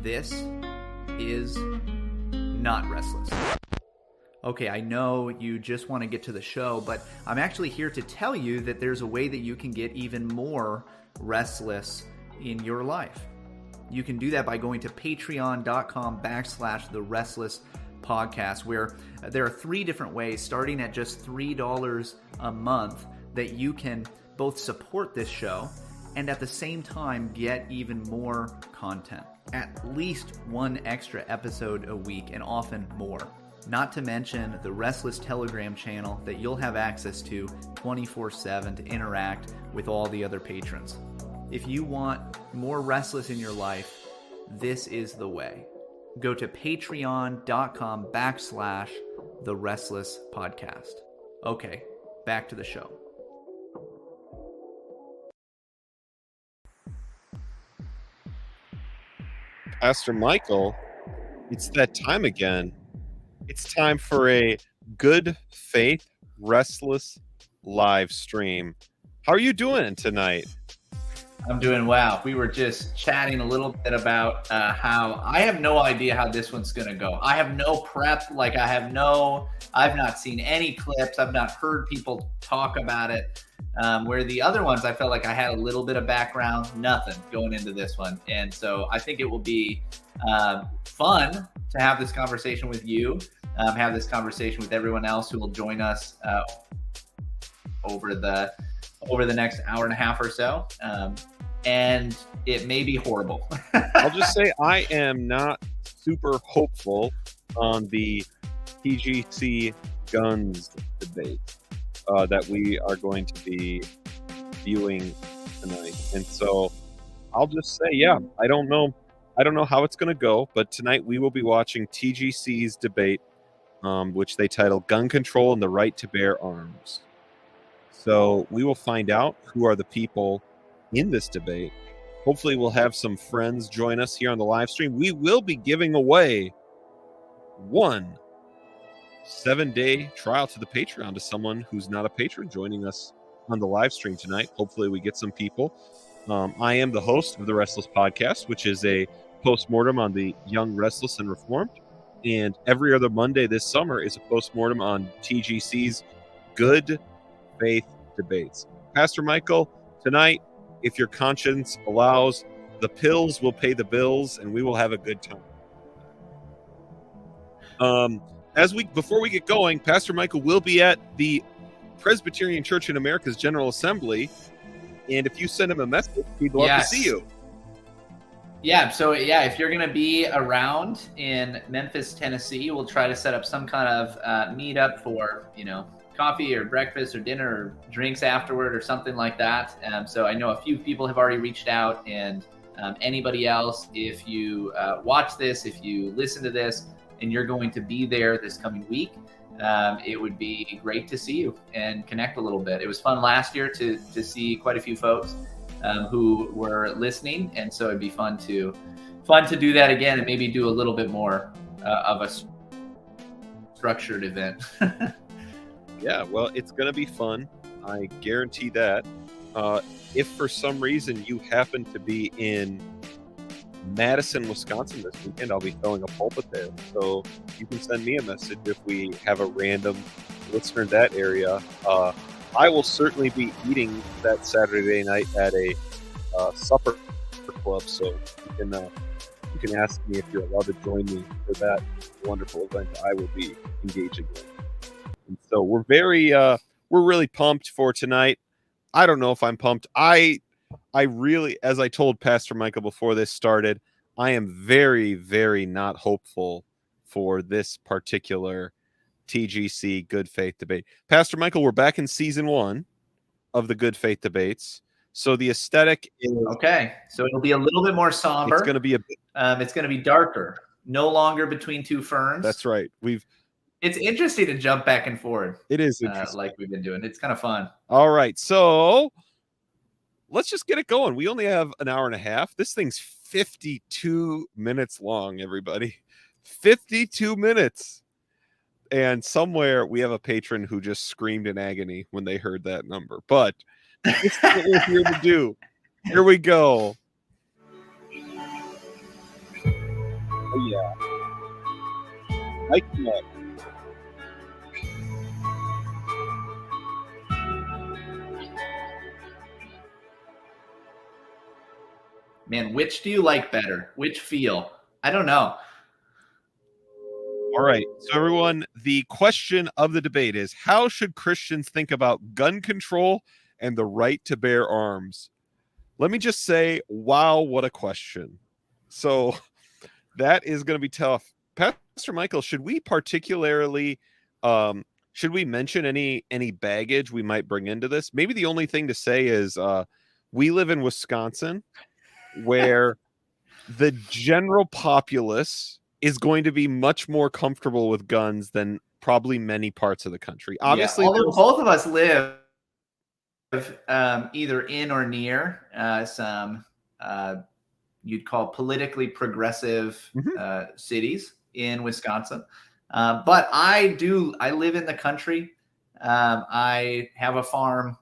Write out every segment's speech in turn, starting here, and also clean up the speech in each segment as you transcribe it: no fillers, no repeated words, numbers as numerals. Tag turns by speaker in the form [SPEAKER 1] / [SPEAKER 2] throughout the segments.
[SPEAKER 1] This is not Restless. Okay, I know you just want to get to the show, but I'm actually here to tell you that there's a way that you can get even more restless in your life. You can do that by going to patreon.com/The Restless Podcast, where there are 3 different ways, starting at just $3 a month, that you can both support this show and at the same time get even more content. At least 1 extra episode a week, and often more. Not to mention the Restless Telegram channel that you'll have access to 24/7 to interact with all the other patrons. If you want more Restless in your life, this is the way. Go to patreon.com/The Restless Podcast. Okay, back to the show.
[SPEAKER 2] Pastor Michael, it's that time again. It's time for a Good Faith Restless live stream. How are you doing tonight?
[SPEAKER 1] I'm doing well. We were just chatting a little bit about how I have no idea how this one's going to go. I have no prep. I've not seen any clips. I've not heard people talk about it. Where the other ones, I felt like I had a little bit of background, nothing going into this one. And so I think it will be fun to have this conversation with you, have this conversation with everyone else who will join us over the next hour and a half or so. And it may be horrible.
[SPEAKER 2] I'll just say I am not super hopeful on the TGC guns debate that we are going to be viewing tonight. And so I'll just say, yeah, I don't know how it's going to go, but tonight we will be watching TGC's debate, which they title Gun Control and the Right to Bear Arms. So we will find out who are the people in this debate. Hopefully we'll have some friends join us here on the live stream. We will be giving away 1 7-day trial to the Patreon to someone who's not a patron joining us on the live stream tonight. Hopefully we get some people. I am the host of the Restless Podcast, which is a postmortem on the Young, Restless, and Reformed. And every other Monday this summer is a postmortem on TGC's Good Faith Debates. Pastor Michael, tonight, if your conscience allows, the pills will pay the bills, and we will have a good time. Before we get going, Pastor Michael will be at the Presbyterian Church in America's General Assembly, and if you send him a message, he'd love to see you.
[SPEAKER 1] Yeah, so if you're going to be around in Memphis, Tennessee, we'll try to set up some kind of meetup for, coffee or breakfast or dinner or drinks afterward or something like that. So I know a few people have already reached out, and anybody else, if you watch this, if you listen to this, and you're going to be there this coming week, it would be great to see you and connect a little bit. It was fun last year to see quite a few folks who were listening, and so it'd be fun to do that again and maybe do a little bit more of a structured event.
[SPEAKER 2] Yeah, well, it's going to be fun. I guarantee that. If for some reason you happen to be in Madison, Wisconsin this weekend, I'll be filling a pulpit there. So you can send me a message if we have a random listener in that area. I will certainly be eating that Saturday night at a supper club. So you can ask me if you're allowed to join me for that wonderful event I will be engaging in. And so we're really pumped for tonight. I don't know if I'm pumped. I really, as I told Pastor Michael before this started, I am very, very not hopeful for this particular TGC Good Faith debate. Pastor Michael, we're back in season 1 of the Good Faith debates. So the aesthetic is
[SPEAKER 1] okay. So it'll be a little bit more somber.
[SPEAKER 2] It's going to be
[SPEAKER 1] it's going to be darker. No longer between two ferns.
[SPEAKER 2] That's right.
[SPEAKER 1] It's interesting to jump back and forward.
[SPEAKER 2] It is interesting.
[SPEAKER 1] Like we've been doing. It's kind of fun.
[SPEAKER 2] All right. So let's just get it going. We only have an hour and a half. This thing's 52 minutes long, everybody. 52 minutes. And somewhere we have a patron who just screamed in agony when they heard that number. But this is what we're here to do. Here we go. Oh yeah. Mike Neck.
[SPEAKER 1] Man, which do you like better? Which feel? I don't know.
[SPEAKER 2] All right. So everyone, the question of the debate is, how should Christians think about gun control and the right to bear arms? Let me just say, wow, what a question. So that is going to be tough. Pastor Michael, should we particularly should we mention any baggage we might bring into this? Maybe the only thing to say is we live in Wisconsin, where the general populace is going to be much more comfortable with guns than probably many parts of the country.
[SPEAKER 1] Yeah,
[SPEAKER 2] Obviously,
[SPEAKER 1] although both of us live either in or near some you'd call politically progressive cities in Wisconsin. But I live in the country. I have a farm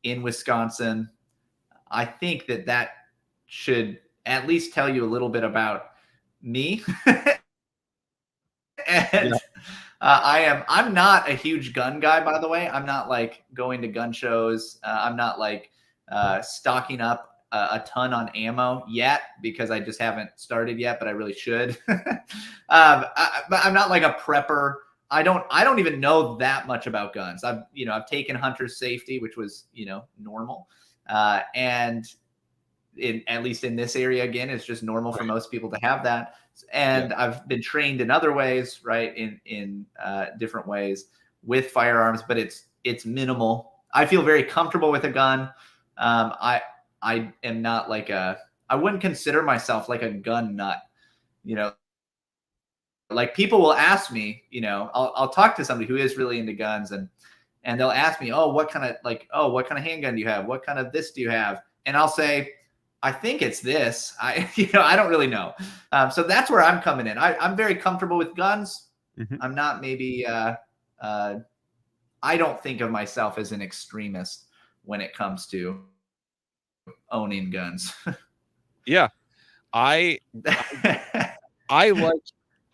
[SPEAKER 1] in Wisconsin. I think that should at least tell you a little bit about me. And I'm not a huge gun guy, by the way. I'm not like going to gun shows. I'm not like stocking up a ton on ammo yet, because I just haven't started yet, but I really should. But I'm not like a prepper. I don't even know that much about guns. I've taken hunter's safety, which was, normal. And at least in this area, again, it's just normal for most people to have that. And yeah. I've been trained in other ways, right? In different ways with firearms, but it's minimal. I feel very comfortable with a gun. I am not like I wouldn't consider myself like a gun nut, like people will ask me, I'll talk to somebody who is really into guns, and they'll ask me, what kind of handgun do you have? What kind of this do you have? And I'll say, I think it's this. I don't really know. So that's where I'm coming in. I'm very comfortable with guns. Mm-hmm. I'm not maybe, I don't think of myself as an extremist when it comes to owning guns.
[SPEAKER 2] Yeah. I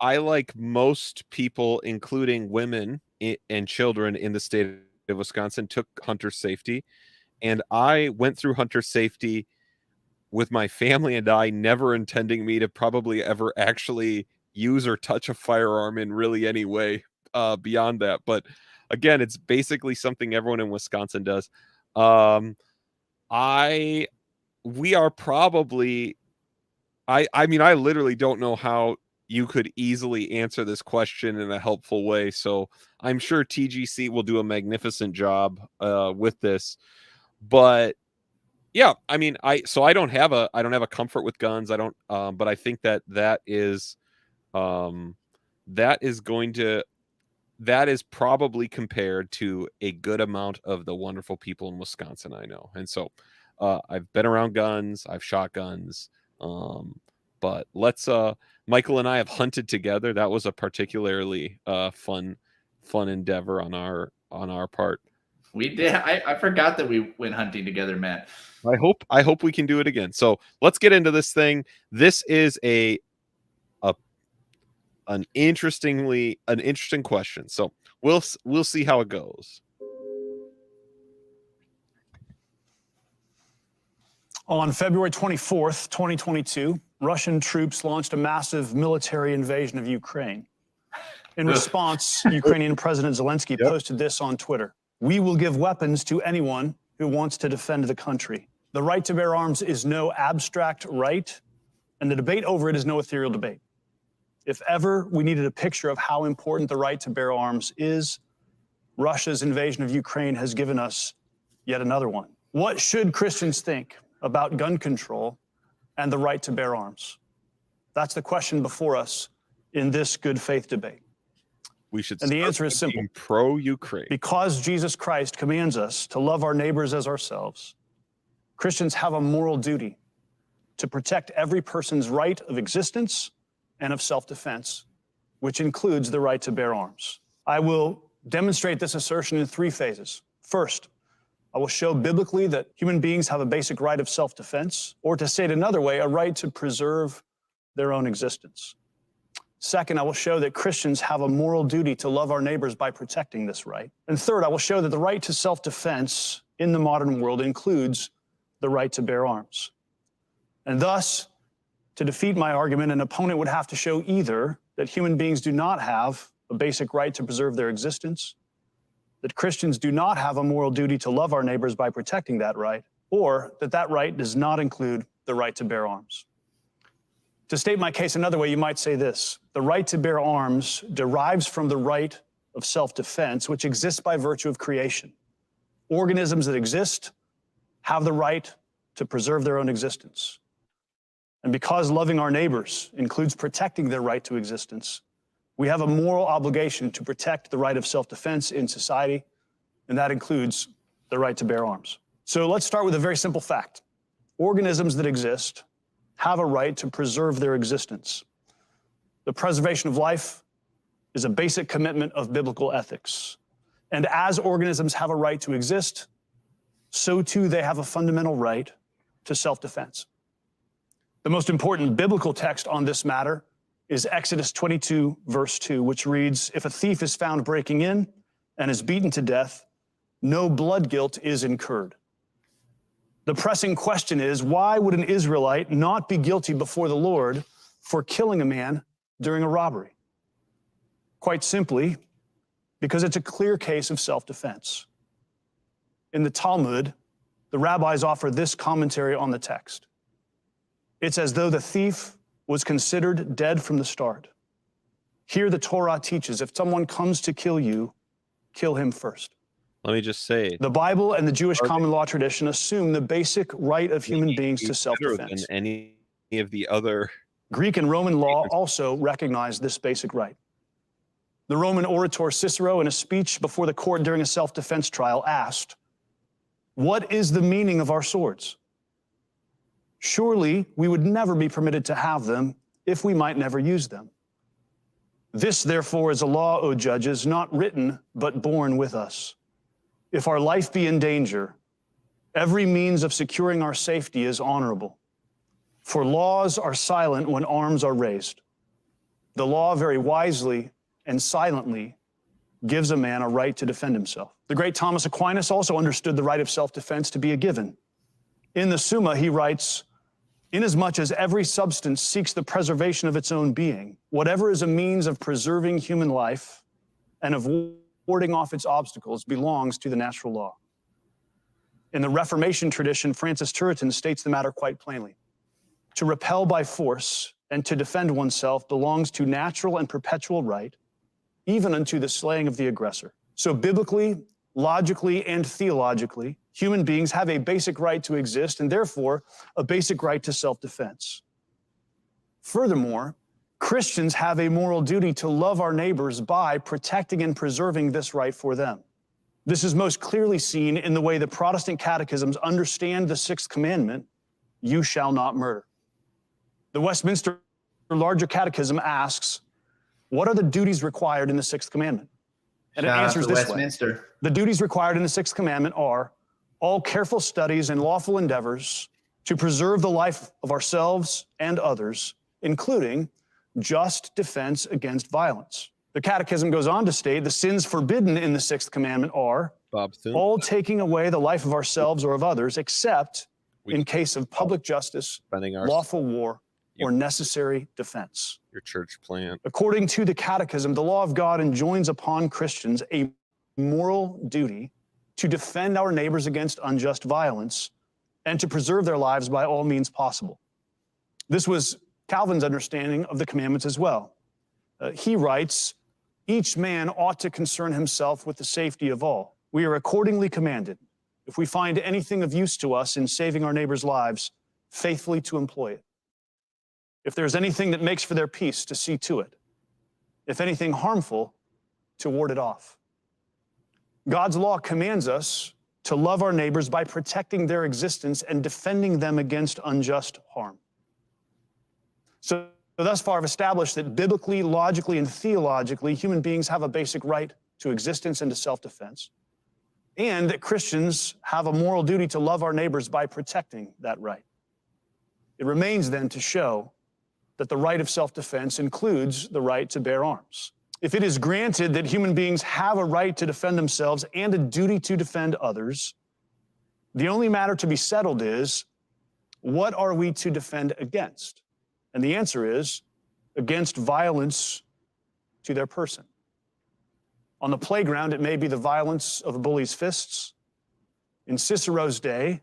[SPEAKER 2] like most people, including women and children in the state of Wisconsin, took hunter safety. And I went through hunter safety with my family and I, never intending me to probably ever actually use or touch a firearm in really any way beyond that. But again, it's basically something everyone in Wisconsin does. We are probably, I mean, I literally don't know how you could easily answer this question in a helpful way. So I'm sure TGC will do a magnificent job with this, but yeah, I mean, I don't have a comfort with guns. I don't, but I think that is probably compared to a good amount of the wonderful people in Wisconsin I know. And so I've been around guns, I've shot guns, but Michael and I have hunted together. That was a particularly fun endeavor on our part.
[SPEAKER 1] We did. I forgot that we went hunting together, Matt.
[SPEAKER 2] I hope we can do it again. So let's get into this thing. This is an interesting question. So we'll see how it goes.
[SPEAKER 3] On February 24th, 2022, Russian troops launched a massive military invasion of Ukraine. In response, Ukrainian President Zelensky posted this on Twitter: "We will give weapons to anyone who wants to defend the country. The right to bear arms is no abstract right, and the debate over it is no ethereal debate. If ever we needed a picture of how important the right to bear arms is, Russia's invasion of Ukraine has given us yet another one." What should Christians think about gun control and the right to bear arms? That's the question before us in this good faith debate. And the answer is simple.
[SPEAKER 2] Pro-Ukraine.
[SPEAKER 3] Because Jesus Christ commands us to love our neighbors as ourselves, Christians have a moral duty to protect every person's right of existence and of self-defense, which includes the right to bear arms. I will demonstrate this assertion in 3 phases. First, I will show biblically that human beings have a basic right of self-defense, or to say it another way, a right to preserve their own existence. Second, I will show that Christians have a moral duty to love our neighbors by protecting this right. And third, I will show that the right to self-defense in the modern world includes the right to bear arms. And thus, to defeat my argument, an opponent would have to show either that human beings do not have a basic right to preserve their existence, that Christians do not have a moral duty to love our neighbors by protecting that right, or that that right does not include the right to bear arms. To state my case another way, you might say this: the right to bear arms derives from the right of self-defense, which exists by virtue of creation. Organisms that exist have the right to preserve their own existence. And because loving our neighbors includes protecting their right to existence, we have a moral obligation to protect the right of self-defense in society, and that includes the right to bear arms. So let's start with a very simple fact. Organisms that exist have a right to preserve their existence. The preservation of life is a basic commitment of biblical ethics. And as organisms have a right to exist, so too they have a fundamental right to self-defense. The most important biblical text on this matter is Exodus 22, verse 2, which reads, "If a thief is found breaking in and is beaten to death, no blood guilt is incurred." The pressing question is, why would an Israelite not be guilty before the Lord for killing a man during a robbery? Quite simply, because it's a clear case of self-defense. In the Talmud, the rabbis offer this commentary on the text. It's as though the thief was considered dead from the start. Here the Torah teaches, if someone comes to kill you, kill him first.
[SPEAKER 2] Let me just say,
[SPEAKER 3] the Bible and the Jewish common law tradition assume the basic right of human beings to self-defense.
[SPEAKER 2] Than any of the other
[SPEAKER 3] Greek and Roman law also recognize this basic right. The Roman orator Cicero, in a speech before the court during a self-defense trial, asked, "What is the meaning of our swords? Surely we would never be permitted to have them if we might never use them. This, therefore, is a law, O judges, not written, but born with us. If our life be in danger, every means of securing our safety is honorable. For laws are silent when arms are raised. The law very wisely and silently gives a man a right to defend himself." The great Thomas Aquinas also understood the right of self-defense to be a given. In the Summa, he writes, "Inasmuch as every substance seeks the preservation of its own being, whatever is a means of preserving human life and of warding off its obstacles belongs to the natural law." In the Reformation tradition, Francis Turretin states the matter quite plainly. To repel by force and to defend oneself belongs to natural and perpetual right, even unto the slaying of the aggressor. So biblically, logically, and theologically, human beings have a basic right to exist and therefore a basic right to self-defense. Furthermore, Christians have a moral duty to love our neighbors by protecting and preserving this right for them. This is most clearly seen in the way the Protestant catechisms understand the sixth commandment, "You shall not murder." The Westminster Larger Catechism asks, what are the duties required in the sixth commandment? And it answers this way. The duties required in the sixth commandment are all careful studies and lawful endeavors to preserve the life of ourselves and others, including just defense against violence. The Catechism goes on to state the sins forbidden in the sixth commandment are all taking away the life of ourselves or of others, except in case of public justice, lawful war, or necessary defense.
[SPEAKER 2] Your church plant.
[SPEAKER 3] According to the Catechism, the law of God enjoins upon Christians a moral duty to defend our neighbors against unjust violence and to preserve their lives by all means possible. This was Calvin's understanding of the commandments as well. He writes, "Each man ought to concern himself with the safety of all. We are accordingly commanded, if we find anything of use to us in saving our neighbors' lives, faithfully to employ it. If there's anything that makes for their peace, to see to it. If anything harmful, to ward it off." God's law commands us to love our neighbors by protecting their existence and defending them against unjust harm. So thus far I've established that biblically, logically, and theologically, human beings have a basic right to existence and to self-defense, and that Christians have a moral duty to love our neighbors by protecting that right. It remains then to show that the right of self-defense includes the right to bear arms. If it is granted that human beings have a right to defend themselves and a duty to defend others, the only matter to be settled is, what are we to defend against? And the answer is, against violence to their person. On the playground, it may be the violence of a bully's fists. In Cicero's day,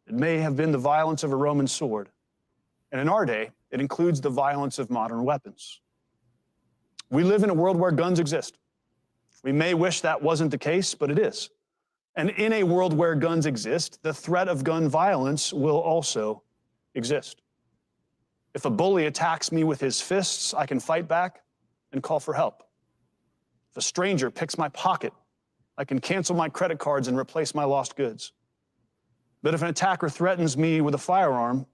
[SPEAKER 3] it may have been the violence of a Roman sword. And in our day, it includes the violence of modern weapons. We live in a world where guns exist. We may wish that wasn't the case, but it is. And in a world where guns exist, the threat of gun violence will also exist. If a bully attacks me with his fists, I can fight back and call for help. If a stranger picks my pocket, I can cancel my credit cards and replace my lost goods. But if an attacker threatens me with a firearm,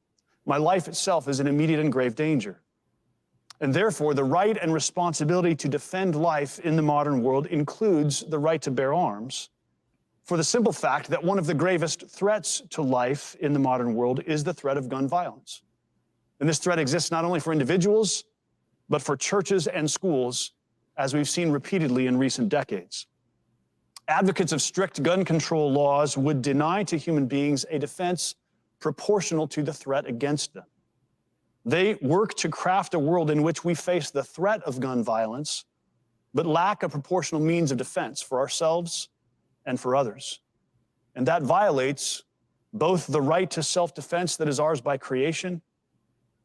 [SPEAKER 3] my life itself is in immediate and grave danger. And therefore, the right and responsibility to defend life in the modern world includes the right to bear arms, for the simple fact that one of the gravest threats to life in the modern world is the threat of gun violence. And this threat exists not only for individuals, but for churches and schools, as we've seen repeatedly in recent decades. Advocates of strict gun control laws would deny to human beings a defense proportional to the threat against them. They work to craft a world in which we face the threat of gun violence, but lack a proportional means of defense for ourselves and for others. And that violates both the right to self-defense that is ours by creation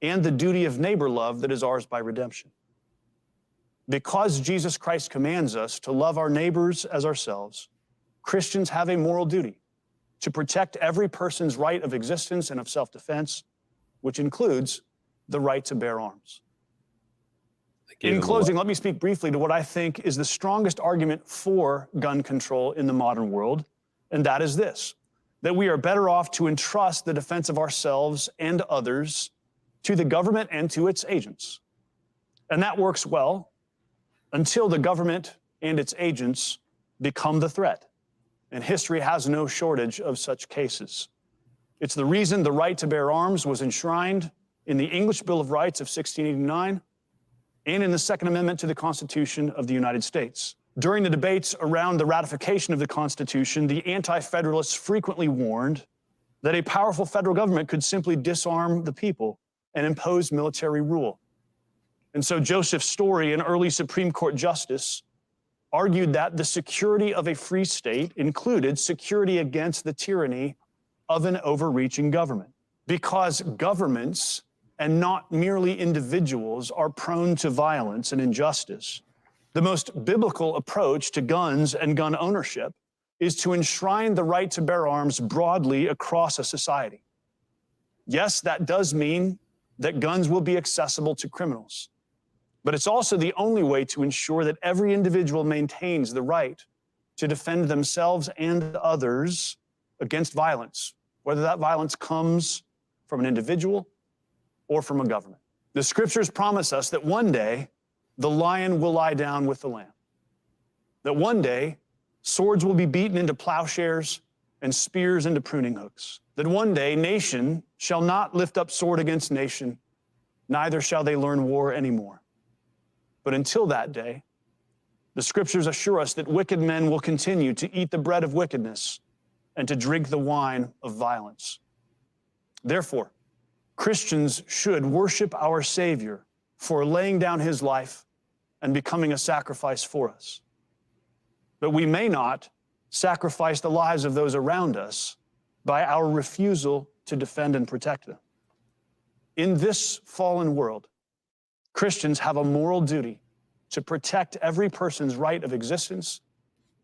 [SPEAKER 3] and the duty of neighbor love that is ours by redemption. Because Jesus Christ commands us to love our neighbors as ourselves, Christians have a moral duty to protect every person's right of existence and of self-defense, which includes the right to bear arms. In closing, let me speak briefly to what I think is the strongest argument for gun control in the modern world, and that is this, that we are better off to entrust the defense of ourselves and others to the government and to its agents. And that works well until the government and its agents become the threat. And history has no shortage of such cases. It's the reason the right to bear arms was enshrined in the English Bill of Rights of 1689 and in the Second Amendment to the Constitution of the United States. During the debates around the ratification of the Constitution, the anti-federalists frequently warned that a powerful federal government could simply disarm the people and impose military rule. And so Joseph Story, an early Supreme Court justice, argued that the security of a free state included security against the tyranny of an overreaching government. Because governments, and not merely individuals, are prone to violence and injustice, the most biblical approach to guns and gun ownership is to enshrine the right to bear arms broadly across a society. Yes, that does mean that guns will be accessible to criminals, but it's also the only way to ensure that every individual maintains the right to defend themselves and others against violence, whether that violence comes from an individual or from a government. The scriptures promise us that one day the lion will lie down with the lamb, that one day swords will be beaten into plowshares and spears into pruning hooks, that one day nation shall not lift up sword against nation, neither shall they learn war anymore. But until that day, the scriptures assure us that wicked men will continue to eat the bread of wickedness and to drink the wine of violence. Therefore, Christians should worship our Savior for laying down his life and becoming a sacrifice for us. But we may not sacrifice the lives of those around us by our refusal to defend and protect them. In this fallen world, Christians have a moral duty to protect every person's right of existence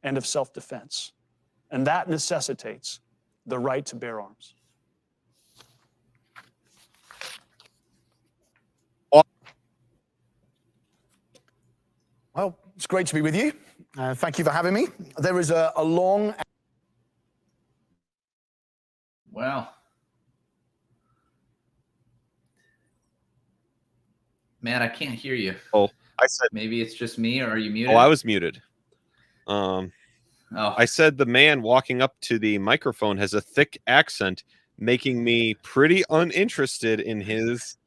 [SPEAKER 3] and of self-defense. And that necessitates the right to bear arms.
[SPEAKER 4] Well, it's great to be with you. Thank you for having me. There is a long...
[SPEAKER 1] Wow. Man, I can't hear you.
[SPEAKER 2] Oh, I said...
[SPEAKER 1] Maybe it's just me, or are you muted?
[SPEAKER 2] Oh, I was muted.
[SPEAKER 1] Oh.
[SPEAKER 2] I said the man walking up to the microphone has a thick accent, making me pretty uninterested in his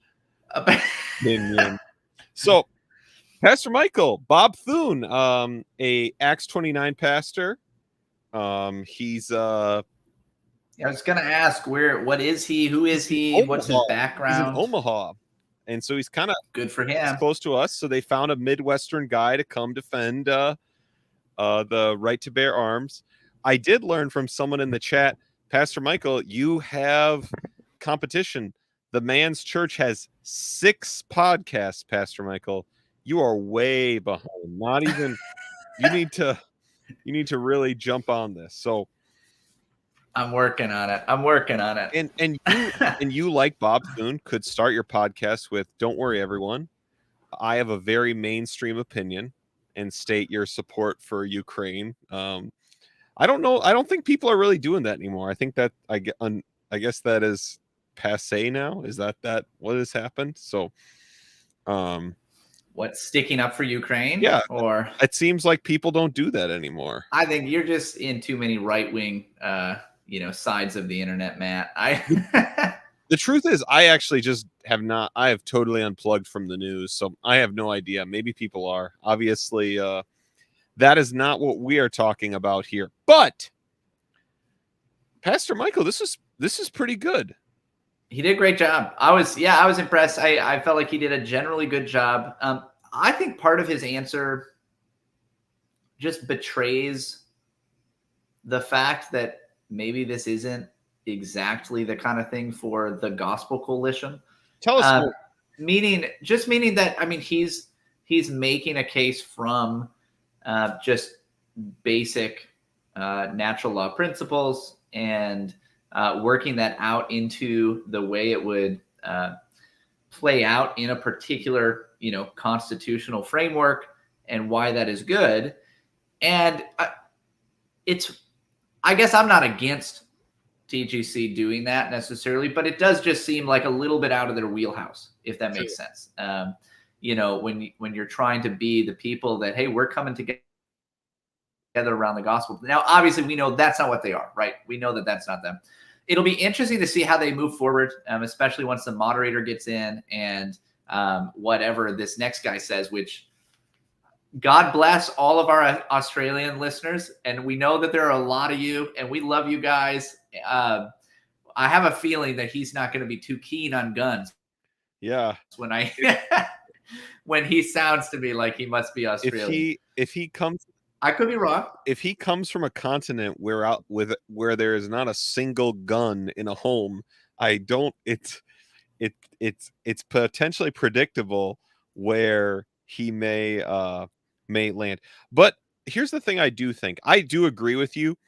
[SPEAKER 2] opinion. So, Pastor Michael, Bob Thune, a Acts 29 pastor. He's
[SPEAKER 1] I was gonna ask what is he? Who is he? What's his
[SPEAKER 2] Omaha.
[SPEAKER 1] background?
[SPEAKER 2] He's in Omaha, and so he's kind of
[SPEAKER 1] Good for him.
[SPEAKER 2] close to us. So they found a Midwestern guy to come defend the right to bear arms. I did learn from someone in the chat, Pastor Michael, you have competition. The Man's Church has 6 podcasts, Pastor Michael. You are way behind. Not even you need to really jump on this. So
[SPEAKER 1] I'm working on it. I'm working on it.
[SPEAKER 2] And you like Bob Thune could start your podcast with "Don't worry, everyone. I have a very mainstream opinion," and state your support for Ukraine. I don't know. I don't think people are really doing that anymore. I think that I guess that is passe now. Is that what has happened? So,
[SPEAKER 1] what, sticking up for Ukraine?
[SPEAKER 2] Yeah,
[SPEAKER 1] or
[SPEAKER 2] it seems like people don't do that anymore.
[SPEAKER 1] I think you're just in too many right-wing, sides of the internet, Matt.
[SPEAKER 2] The truth is, I actually just have not. I have totally unplugged from the news, so I have no idea. Maybe people are. Obviously, that is not what we are talking about here. But Pastor Michael, this is pretty good.
[SPEAKER 1] He did a great job. I was impressed. I felt like he did a generally good job. I think part of his answer just betrays the fact that maybe this isn't exactly the kind of thing for the Gospel Coalition.
[SPEAKER 2] Tell us more.
[SPEAKER 1] Meaning that, I mean, he's making a case from just basic natural law principles and working that out into the way it would play out in a particular, constitutional framework, and why that is good. And I guess I'm not against TGC doing that necessarily, but it does just seem like a little bit out of their wheelhouse, if that makes sense. When you're trying to be the people that, hey, we're coming together around the gospel. Now, obviously, we know that's not what they are, right? We know that that's not them. It'll be interesting to see how they move forward, especially once the moderator gets in and whatever this next guy says, which God bless all of our Australian listeners. And we know that there are a lot of you, and we love you guys. I have a feeling that he's not going to be too keen on guns.
[SPEAKER 2] Yeah.
[SPEAKER 1] When he sounds to me like he must be Australian.
[SPEAKER 2] If he comes,
[SPEAKER 1] I could be wrong.
[SPEAKER 2] If he comes from a continent where there is not a single gun in a home, it's potentially predictable where he may land. But here's the thing: I do agree with you,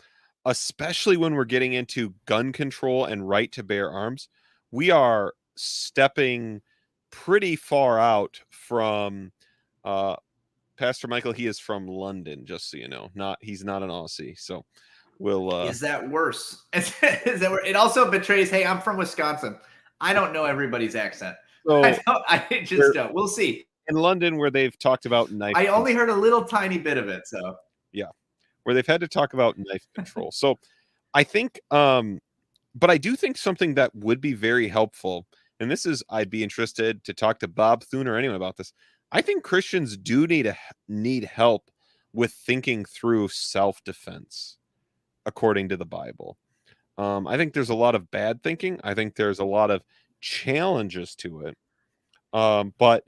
[SPEAKER 2] especially when we're getting into gun control and right to bear arms. We are stepping pretty far out from Pastor Michael. He is from London, just so you know. He's not an Aussie, so we'll
[SPEAKER 1] is that worse? Is that worse? It also betrays, hey, I'm from Wisconsin. I don't know everybody's accent.
[SPEAKER 2] So
[SPEAKER 1] I just don't. We'll see.
[SPEAKER 2] In London, where they've talked about knife,
[SPEAKER 1] I only heard a little tiny bit of it. So
[SPEAKER 2] yeah, where they've had to talk about knife control. So I think, but I do think something that would be very helpful, and this is, I'd be interested to talk to Bob Thune or anyone about this. I think Christians do need help with thinking through self-defense according to the Bible. I think there's a lot of bad thinking. I think there's a lot of challenges to it. But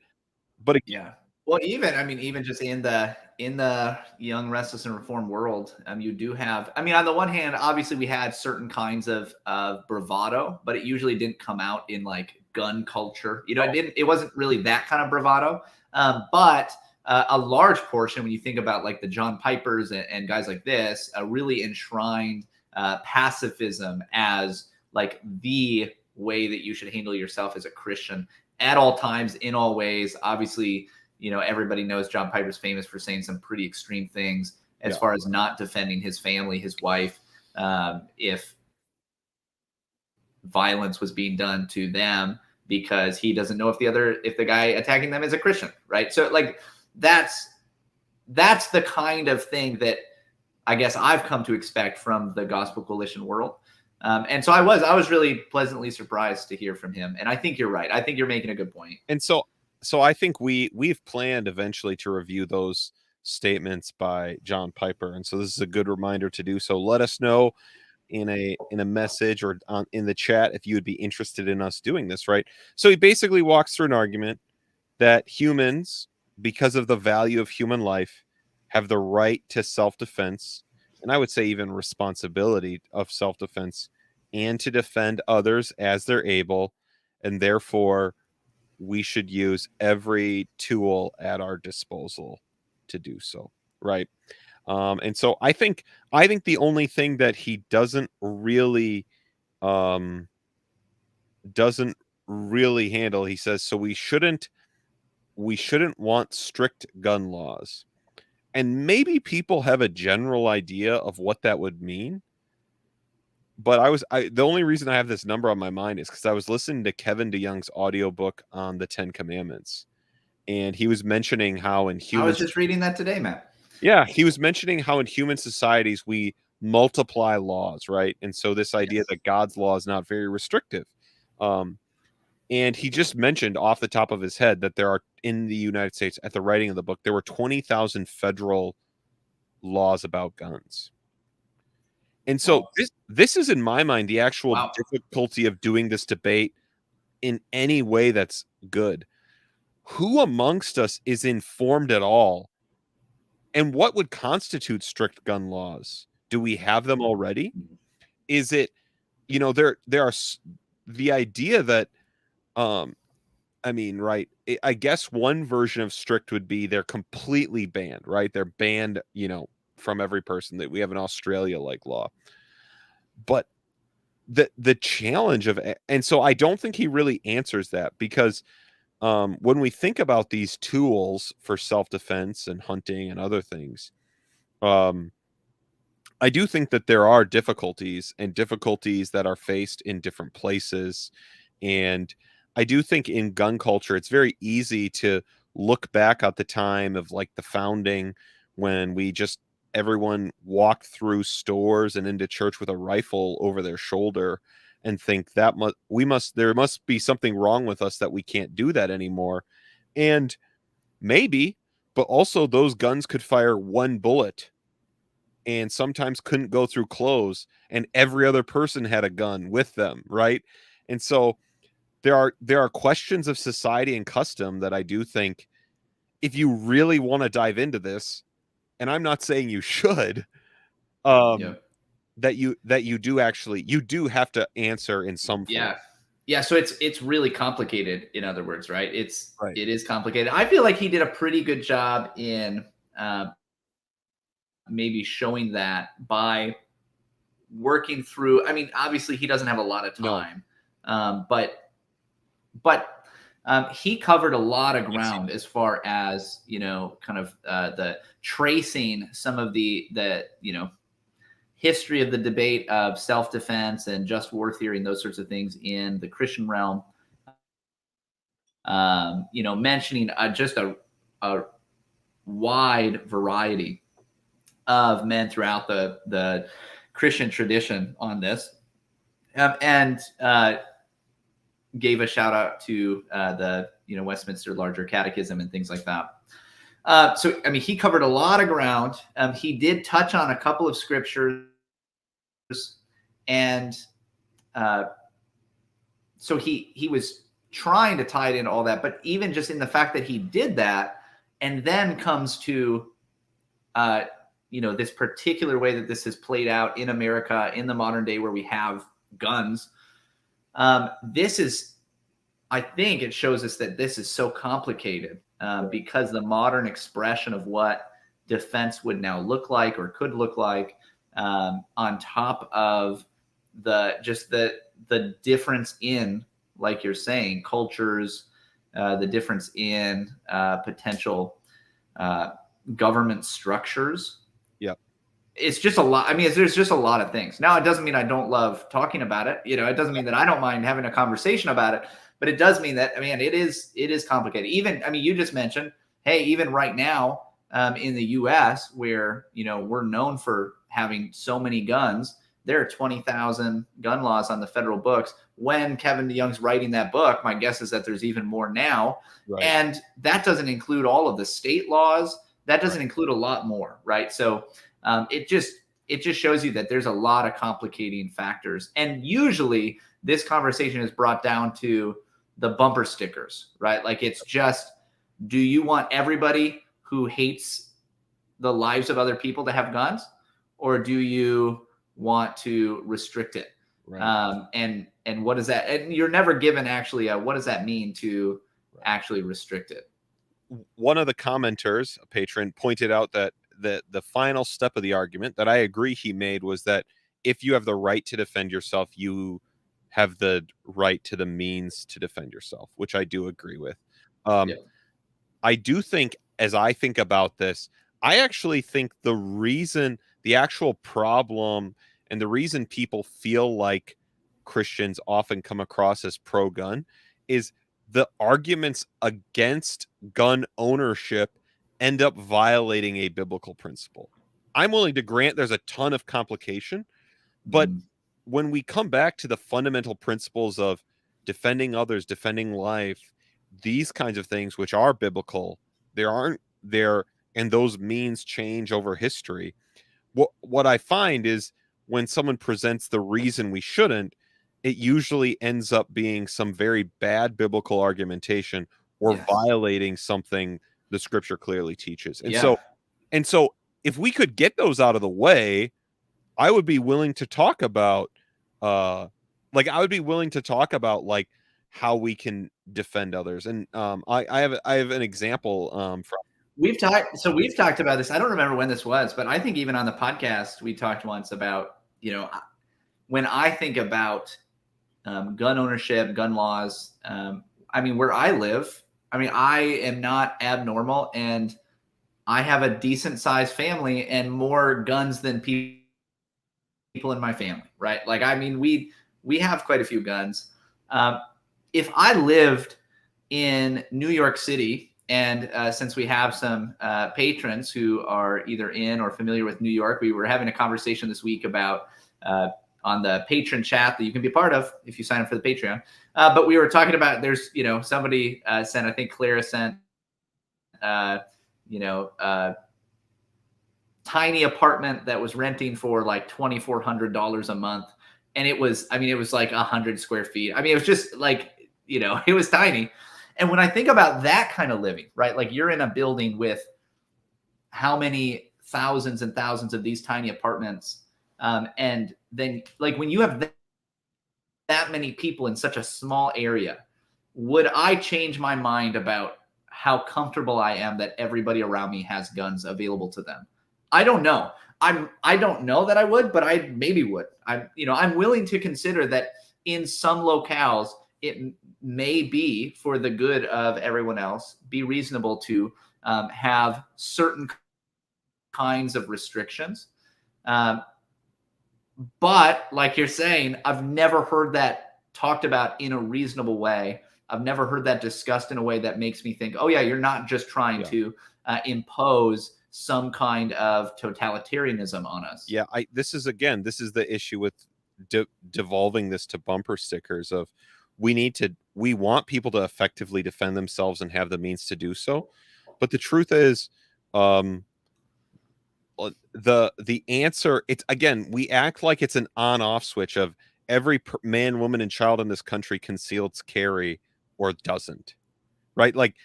[SPEAKER 1] yeah. Well, even just in the young, restless, and reformed world, you do have. I mean, on the one hand, obviously we had certain kinds of bravado, but it usually didn't come out in like gun culture. It wasn't really that kind of bravado. But a large portion, when you think about like the John Pipers and guys like this, really enshrined pacifism as like the way that you should handle yourself as a Christian at all times, in all ways. Obviously, everybody knows John Piper's famous for saying some pretty extreme things as far as not defending his family, his wife, if violence was being done to them, because he doesn't know if the guy attacking them is a Christian, right? So like that's the kind of thing that I guess I've come to expect from the Gospel Coalition world. And so I was really pleasantly surprised to hear from him. And I think you're right. I think you're making a good point.
[SPEAKER 2] And so so I think we've planned eventually to review those statements by John Piper, and so this is a good reminder to do so. Let us know in a message or in the chat if you would be interested in us doing this, right? So he basically walks through an argument that humans, because of the value of human life, have the right to self-defense, and I would say even responsibility of self-defense, and to defend others as they're able, and therefore we should use every tool at our disposal to do so, right? And so I think the only thing that he um, doesn't really handle, he says, so we shouldn't want strict gun laws. And maybe people have a general idea of what that would mean. But the only reason I have this number on my mind is because I was listening to Kevin DeYoung's audiobook on the 10 Commandments. And he was mentioning how in
[SPEAKER 1] I was just reading that today, Matt.
[SPEAKER 2] Yeah, he was mentioning how in human societies we multiply laws, right? And so this idea that God's law is not very restrictive. And he just mentioned off the top of his head that there are, in the United States, at the writing of the book, there were 20,000 federal laws about guns. And so this is, in my mind, the actual difficulty of doing this debate in any way that's good. Who amongst us is informed at all? And what would constitute strict gun laws? Do we have them already? Is it, there are the idea that, I mean, right, I guess one version of strict would be they're completely banned, right? They're banned, from every person. That we have an Australia-like law. But the challenge of, and so I don't think he really answers that, because when we think about these tools for self-defense and hunting and other things, I do think that there are difficulties that are faced in different places. And I do think in gun culture, it's very easy to look back at the time of like the founding, when everyone walked through stores and into church with a rifle over their shoulder, and think that there must be something wrong with us that we can't do that anymore. And maybe, but also those guns could fire one bullet and sometimes couldn't go through clothes, and every other person had a gun with them, right? And so there are questions of society and custom that I do think, if you really want to dive into this, and I'm not saying you should, that you do have to answer in some form.
[SPEAKER 1] Yeah, so it's really complicated, in other words, right? It is complicated. I feel like he did a pretty good job in maybe showing that by working through, I mean, obviously he doesn't have a lot of time, but he covered a lot of ground as far as, kind of the tracing some of the history of the debate of self-defense and just war theory and those sorts of things in the Christian realm. Mentioning just a wide variety of men throughout the Christian tradition on this, and gave a shout out to the Westminster Larger Catechism and things like that. So I mean, he covered a lot of ground. He did touch on a couple of scriptures, and so he was trying to tie it into all that. But even just in the fact that he did that, and then comes to this particular way that this has played out in America in the modern day, where we have guns. I think it shows us that this is so complicated, because the modern expression of what defense would now look like or could look like, on top of the difference in, like you're saying, cultures, the difference in potential government structures. It's just a lot. I mean, there's just a lot of things. Now, it doesn't mean I don't love talking about it. It doesn't mean that I don't mind having a conversation about it, but it does mean that, I mean, it is complicated. Even, I mean, you just mentioned, hey, even right now, in the US, where, we're known for having so many guns, there are 20,000 gun laws on the federal books. When Kevin DeYoung's writing that book, my guess is that there's even more now.
[SPEAKER 2] Right.
[SPEAKER 1] And that doesn't include all of the state laws. That doesn't include a lot more, right? So it just shows you that there's a lot of complicating factors. And usually this conversation is brought down to the bumper stickers, right? Like it's just, do you want everybody who hates the lives of other people to have guns, or do you want to restrict it?
[SPEAKER 2] Right.
[SPEAKER 1] And what does that, and you're never given actually what does that mean to actually restrict it?
[SPEAKER 2] One of the commenters, a patron, pointed out that the final step of the argument that I agree he made was that if you have the right to defend yourself, you have the right to the means to defend yourself, which I do agree with. I do think, as I think about this, I actually think the actual problem and the reason people feel like Christians often come across as pro-gun is the arguments against gun ownership end up violating a biblical principle. I'm willing to grant there's a ton of complication, but when we come back to the fundamental principles of defending others, defending life, these kinds of things, which are biblical, and those means change over history. What I find is when someone presents the reason we shouldn't, it usually ends up being some very bad biblical argumentation or violating something the scripture clearly teaches. And so if we could get those out of the way, I would be willing to talk about like how we can defend others. And I have an example from
[SPEAKER 1] We've talked about this. I don't remember when this was, but I think even on the podcast we talked once about, when I think about gun ownership, gun laws, I mean, where I live, I mean, I am not abnormal, and I have a decent sized family and more guns than people in my family, right? Like, I mean, we have quite a few guns. If I lived in New York City, and since we have some patrons who are either in or familiar with New York, we were having a conversation this week about on the patron chat that you can be part of if you sign up for the Patreon. But we were talking about, there's, somebody sent, I think Clara sent, tiny apartment that was renting for like $2,400 a month. And it was like 100 square feet. I mean, it was just like, it was tiny. And when I think about that kind of living, right, like you're in a building with how many thousands and thousands of these tiny apartments. And then like when you have that many people in such a small area, would I change my mind about how comfortable I am that everybody around me has guns available to them? I don't know. I don't know that I would, but I maybe would. I'm willing to consider that in some locales, it may be for the good of everyone else, be reasonable to have certain kinds of restrictions. But like you're saying, I've never heard that talked about in a reasonable way. I've never heard that discussed in a way that makes me think, oh yeah, you're not just trying to impose some kind of totalitarianism on us.
[SPEAKER 2] Yeah, this is the issue with devolving this to bumper stickers of we want people to effectively defend themselves and have the means to do so. But the truth is, the answer, it's again, we act like it's an on-off switch of every man, woman, and child in this country conceals carry or doesn't, right? Like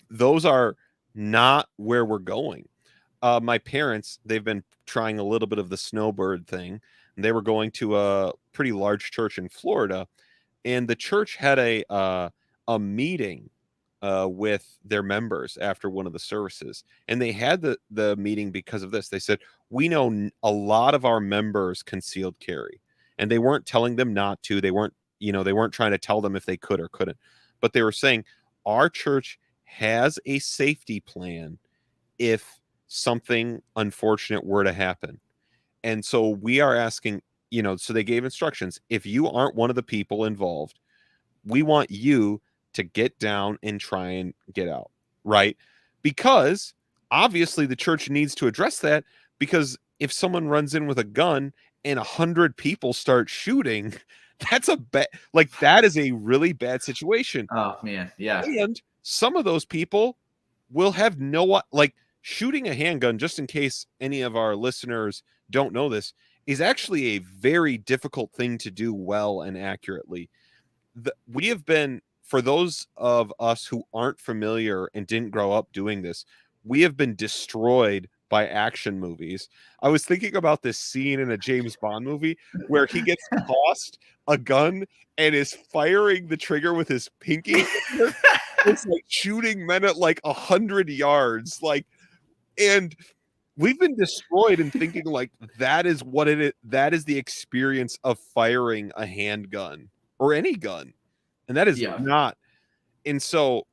[SPEAKER 2] those are not where we're going. My parents, they've been trying a little bit of the snowbird thing, and they were going to a pretty large church in Florida, and the church had a meeting with their members after one of the services, and they had the meeting because of this. They said, we know a lot of our members concealed carry, and they weren't telling them not to. They weren't trying to tell them if they could or couldn't, but they were saying our church has a safety plan if something unfortunate were to happen. And so we are asking, so they gave instructions. If you aren't one of the people involved, we want you to get down and try and get out, right? Because obviously the church needs to address that, because if someone runs in with a gun and 100 people start shooting, that's a bad, like, that is a really bad situation.
[SPEAKER 1] Oh man, yeah.
[SPEAKER 2] And some of those people will have no, like, shooting a handgun, just in case any of our listeners don't know this, is actually a very difficult thing to do well and accurately. We have been, for those of us who aren't familiar and didn't grow up doing this, we have been destroyed by action movies. I was thinking about this scene in a James Bond movie where he gets tossed a gun and is firing the trigger with his pinky. It's like shooting men at like 100 yards, like, and we've been destroyed in thinking like that is what it is. That is the experience of firing a handgun or any gun, and that is not. And so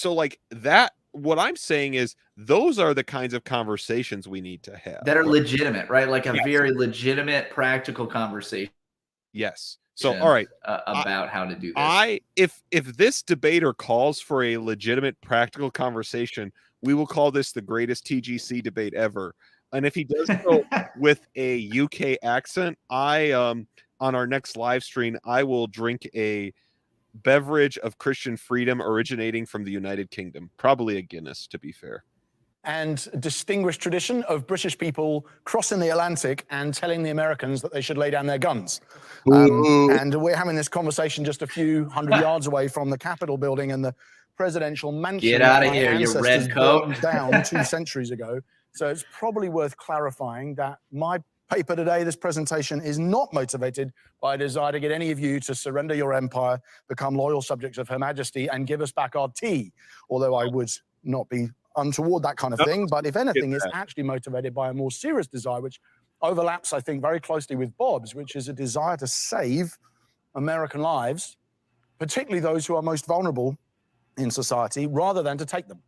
[SPEAKER 2] like that. What I'm saying is those are the kinds of conversations we need to have
[SPEAKER 1] that are legitimate, right? Like a very legitimate, practical conversation.
[SPEAKER 2] Yes. So, all right,
[SPEAKER 1] about how to do this.
[SPEAKER 2] If this debater calls for a legitimate, practical conversation, we will call this the greatest TGC debate ever. And if he does so with a UK accent, on our next live stream, I will drink a beverage of Christian freedom originating from the United Kingdom, probably a Guinness, to be fair.
[SPEAKER 4] And distinguished tradition of British people crossing the Atlantic and telling the Americans that they should lay down their guns. And we're having this conversation just a few hundred yards away from the Capitol building and the presidential mansion.
[SPEAKER 1] Get out of here, you red coat.
[SPEAKER 4] Down 2 centuries ago. So it's probably worth clarifying that my paper today, this presentation, is not motivated by a desire to get any of you to surrender your empire, become loyal subjects of Her Majesty, and give us back our tea. Although I would not be untoward that kind of thing, but if anything, it's actually motivated by a more serious desire, which overlaps, I think, very closely with Bob's, which is a desire to save American lives, particularly those who are most vulnerable in society, rather than to take them.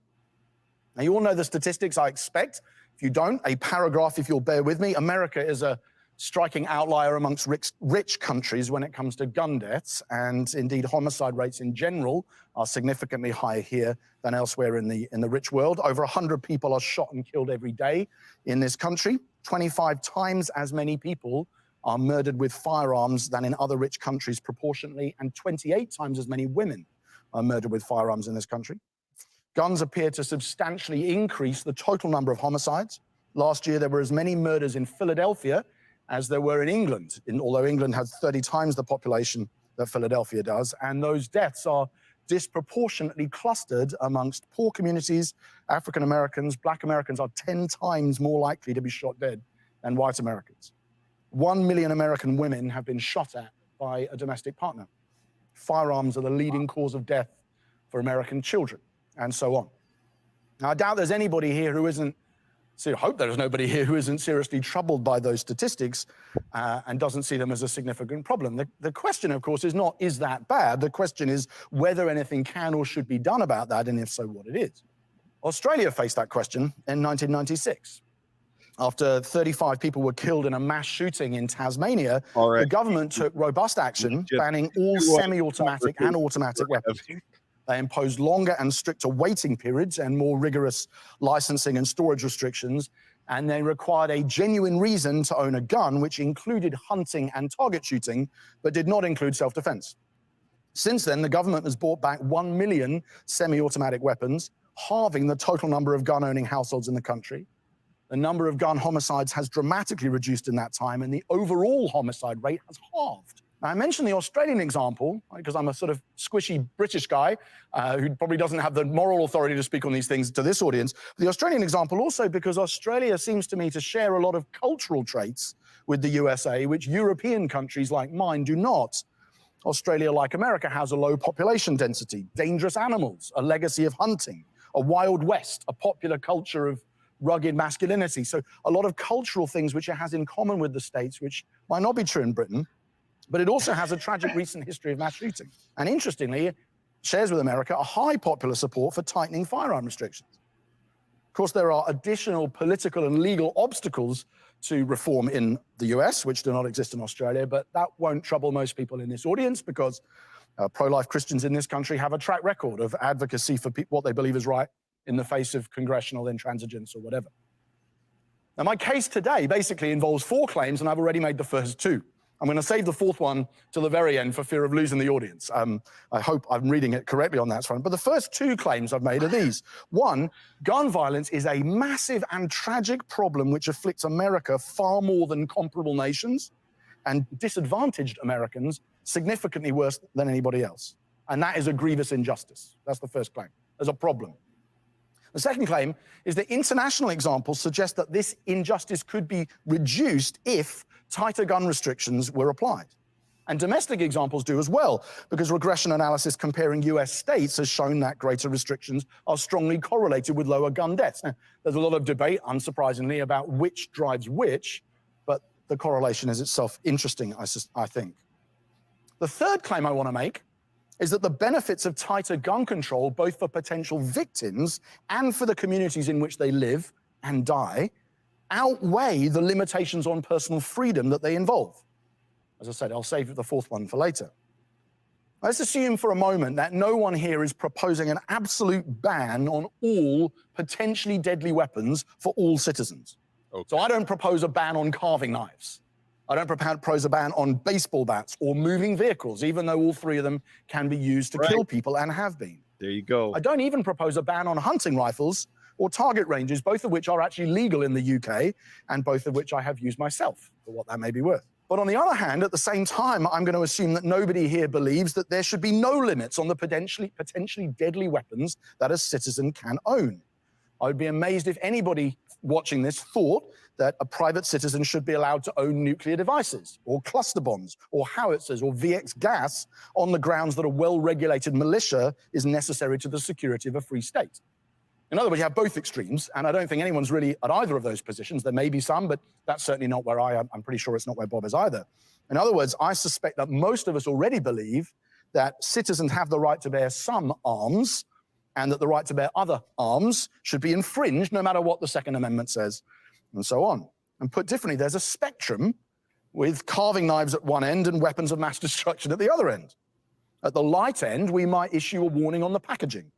[SPEAKER 4] Now, you all know the statistics, I expect. If you don't, a paragraph, if you'll bear with me. America is a striking outlier amongst rich countries when it comes to gun deaths, and indeed homicide rates in general are significantly higher here than elsewhere in the rich world. Over 100 people are shot and killed every day in this country. 25 times as many people are murdered with firearms than in other rich countries proportionately, and 28 times as many women are murdered with firearms in this country. Guns appear to substantially increase the total number of homicides. Last year, there were as many murders in Philadelphia as there were in England, although England has 30 times the population that Philadelphia does. And those deaths are disproportionately clustered amongst poor communities. African Americans, Black Americans are 10 times more likely to be shot dead than white Americans. 1 million American women have been shot at by a domestic partner. Firearms are the leading cause of death for American children, and so on. Now, I doubt there's anybody here who isn't, so I hope there's nobody here who isn't seriously troubled by those statistics and doesn't see them as a significant problem. The question, of course, is not, is that bad? The question is whether anything can or should be done about that, and if so, what it is. Australia faced that question in 1996. After 35 people were killed in a mass shooting in Tasmania, the government took robust action, banning all semi-automatic and automatic weapons. They imposed longer and stricter waiting periods and more rigorous licensing and storage restrictions, and they required a genuine reason to own a gun, which included hunting and target shooting, but did not include self-defense. Since then, the government has bought back 1 million semi-automatic weapons, halving the total number of gun-owning households in the country. The number of gun homicides has dramatically reduced in that time, and the overall homicide rate has halved. Now, I mentioned the Australian example because I'm a sort of squishy British guy who probably doesn't have the moral authority to speak on these things to this audience. The Australian example also because Australia seems to me to share a lot of cultural traits with the USA, which European countries like mine do not. Australia, like America, has a low population density, dangerous animals, a legacy of hunting, a wild west, a popular culture of rugged masculinity. So a lot of cultural things which it has in common with the States, which might not be true in Britain. But it also has a tragic recent history of mass shooting. And interestingly, it shares with America a high popular support for tightening firearm restrictions. Of course, there are additional political and legal obstacles to reform in the US, which do not exist in Australia, but that won't trouble most people in this audience because pro-life Christians in this country have a track record of advocacy for what they believe is right in the face of congressional intransigence or whatever. Now, my case today basically involves 4 claims, and I've already made the first 2. I'm going to save the 4th one till the very end for fear of losing the audience. I hope I'm reading it correctly on that front. But the first 2 claims I've made are these. 1, gun violence is a massive and tragic problem which afflicts America far more than comparable nations and disadvantaged Americans significantly worse than anybody else. And that is a grievous injustice. That's the first claim. There's a problem. The second claim is that international examples suggest that this injustice could be reduced if tighter gun restrictions were applied. And domestic examples do as well, because regression analysis comparing US states has shown that greater restrictions are strongly correlated with lower gun deaths. Now, there's a lot of debate, unsurprisingly, about which drives which, but the correlation is itself interesting, I think. The third claim I want to make is that the benefits of tighter gun control, both for potential victims and for the communities in which they live and die, outweigh the limitations on personal freedom that they involve. As I said, I'll save the 4th one for later. Let's assume for a moment that no one here is proposing an absolute ban on all potentially deadly weapons for all citizens.
[SPEAKER 2] Okay.
[SPEAKER 4] So I don't propose a ban on carving knives. I don't propose a ban on baseball bats or moving vehicles, even though all 3 of them can be used to kill people and have been.
[SPEAKER 2] There you go.
[SPEAKER 4] I don't even propose a ban on hunting rifles or target ranges, both of which are actually legal in the UK, and both of which I have used myself, for what that may be worth. But on the other hand, at the same time, I'm going to assume that nobody here believes that there should be no limits on the potentially deadly weapons that a citizen can own. I would be amazed if anybody watching this thought that a private citizen should be allowed to own nuclear devices or cluster bombs or howitzers or VX gas on the grounds that a well-regulated militia is necessary to the security of a free state. In other words, you have both extremes, and I don't think anyone's really at either of those positions. There may be some, but that's certainly not where I am. I'm pretty sure it's not where Bob is either. In other words, I suspect that most of us already believe that citizens have the right to bear some arms and that the right to bear other arms should be infringed no matter what the Second Amendment says, and so on. And put differently, there's a spectrum with carving knives at one end and weapons of mass destruction at the other end. At the light end, we might issue a warning on the packaging,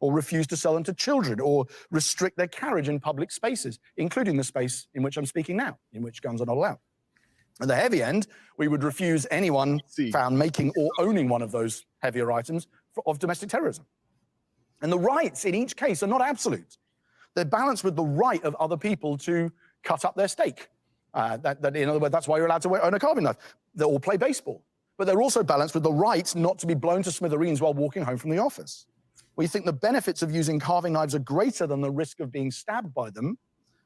[SPEAKER 4] or refuse to sell them to children, or restrict their carriage in public spaces, including the space in which I'm speaking now, in which guns are not allowed. At the heavy end, we would refuse anyone found making or owning one of those heavier items of domestic terrorism. And the rights in each case are not absolute. They're balanced with the right of other people to cut up their steak. In other words, that's why you're allowed to own a carving knife. They all play baseball. But they're also balanced with the right not to be blown to smithereens while walking home from the office. We think the benefits of using carving knives are greater than the risk of being stabbed by them.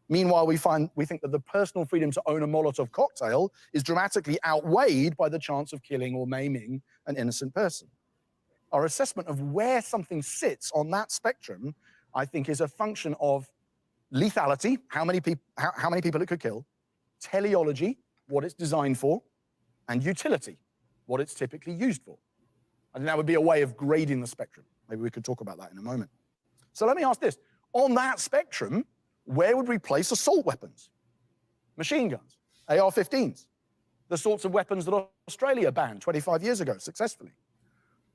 [SPEAKER 4] Meanwhile, we think that the personal freedom to own a Molotov cocktail is dramatically outweighed by the chance of killing or maiming an innocent person. Our assessment of where something sits on that spectrum, I think, is a function of lethality, how many people it could kill, teleology, what it's designed for, and utility, what it's typically used for. I think that would be a way of grading the spectrum. Maybe we could talk about that in a moment. So let me ask this. On that spectrum, where would we place assault weapons? Machine guns, AR-15s, the sorts of weapons that Australia banned 25 years ago successfully.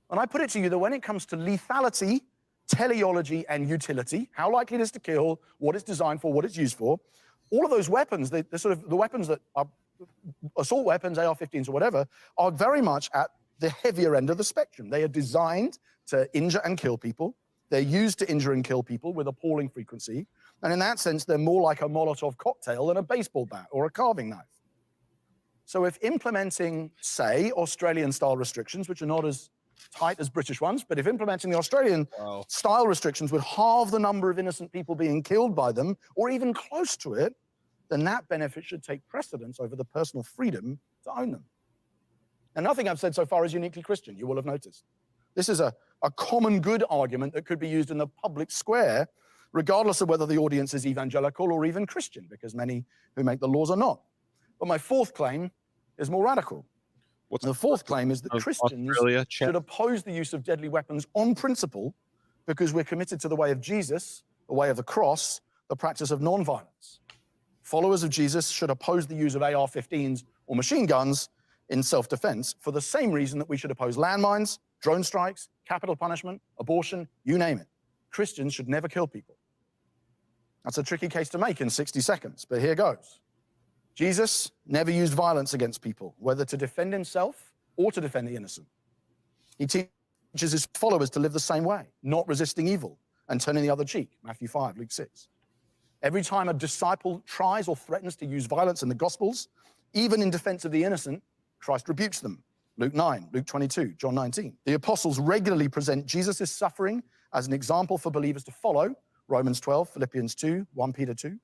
[SPEAKER 4] And I put it to you that when it comes to lethality, teleology, and utility, how likely it is to kill, what it's designed for, what it's used for, all of those weapons, the weapons that are assault weapons, AR-15s or whatever, are very much at the heavier end of the spectrum. They are designed to injure and kill people. They're used to injure and kill people with appalling frequency. And in that sense, they're more like a Molotov cocktail than a baseball bat or a carving knife. So if implementing, say, Australian-style restrictions, which are not as tight as British ones, but if implementing the Australian-style restrictions would halve the number of innocent people being killed by them, or even close to it, then that benefit should take precedence over the personal freedom to own them. And nothing I've said so far is uniquely Christian, you will have noticed. This is a common good argument that could be used in the public square, regardless of whether the audience is evangelical or even Christian, because many who make the laws are not. But my fourth claim is more radical. The fourth claim is that Christians should oppose the use of deadly weapons on principle because we're committed to the way of Jesus, the way of the cross, the practice of nonviolence. Followers of Jesus should oppose the use of AR-15s or machine guns in self-defense for the same reason that we should oppose landmines, drone strikes, capital punishment, abortion, you name it. Christians should never kill people. That's a tricky case to make in 60 seconds, but here goes. Jesus never used violence against people, whether to defend himself or to defend the innocent. He teaches his followers to live the same way, not resisting evil and turning the other cheek, Matthew 5, Luke 6. Every time a disciple tries or threatens to use violence in the Gospels, even in defense of the innocent, Christ rebukes them, Luke 9, Luke 22, John 19. The apostles regularly present Jesus' suffering as an example for believers to follow, Romans 12, Philippians 2, 1 Peter 2.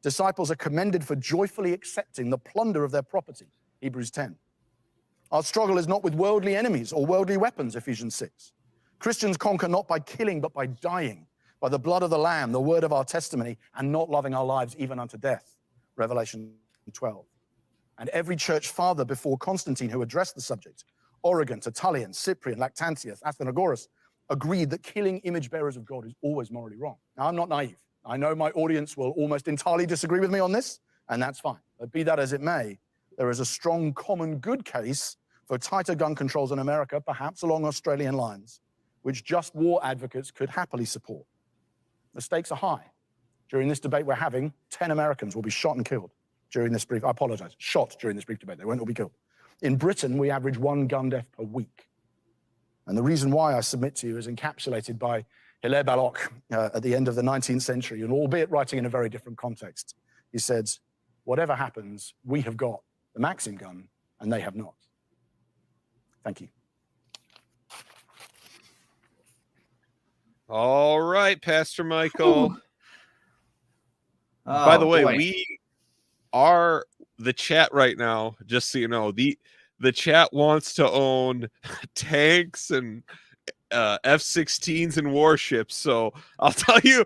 [SPEAKER 4] Disciples are commended for joyfully accepting the plunder of their property, Hebrews 10. Our struggle is not with worldly enemies or worldly weapons, Ephesians 6. Christians conquer not by killing, but by dying, by the blood of the Lamb, the word of our testimony, and not loving our lives even unto death, Revelation 12. And every church father before Constantine who addressed the subject, Origen, Tertullian, Cyprian, Lactantius, Athenagoras, agreed that killing image bearers of God is always morally wrong. Now, I'm not naive. I know my audience will almost entirely disagree with me on this, and that's fine. But be that as it may, there is a strong common good case for tighter gun controls in America, perhaps along Australian lines, which just war advocates could happily support. The stakes are high. During this debate we're having, 10 Americans will be shot and killed during this brief, I apologize, shot during this brief debate. They won't all be killed. In Britain, we average 1 gun death per week. And the reason why I submit to you is encapsulated by Hilaire Belloc at the end of the 19th century, and albeit writing in a very different context. He said, whatever happens, we have got the Maxim gun and they have not. Thank you.
[SPEAKER 2] All right, Pastor Michael.
[SPEAKER 1] Ooh.
[SPEAKER 2] By the way,
[SPEAKER 1] boy.
[SPEAKER 2] we are the chat right now, just so you know, the chat wants to own tanks and F-16s and warships. So I'll tell you.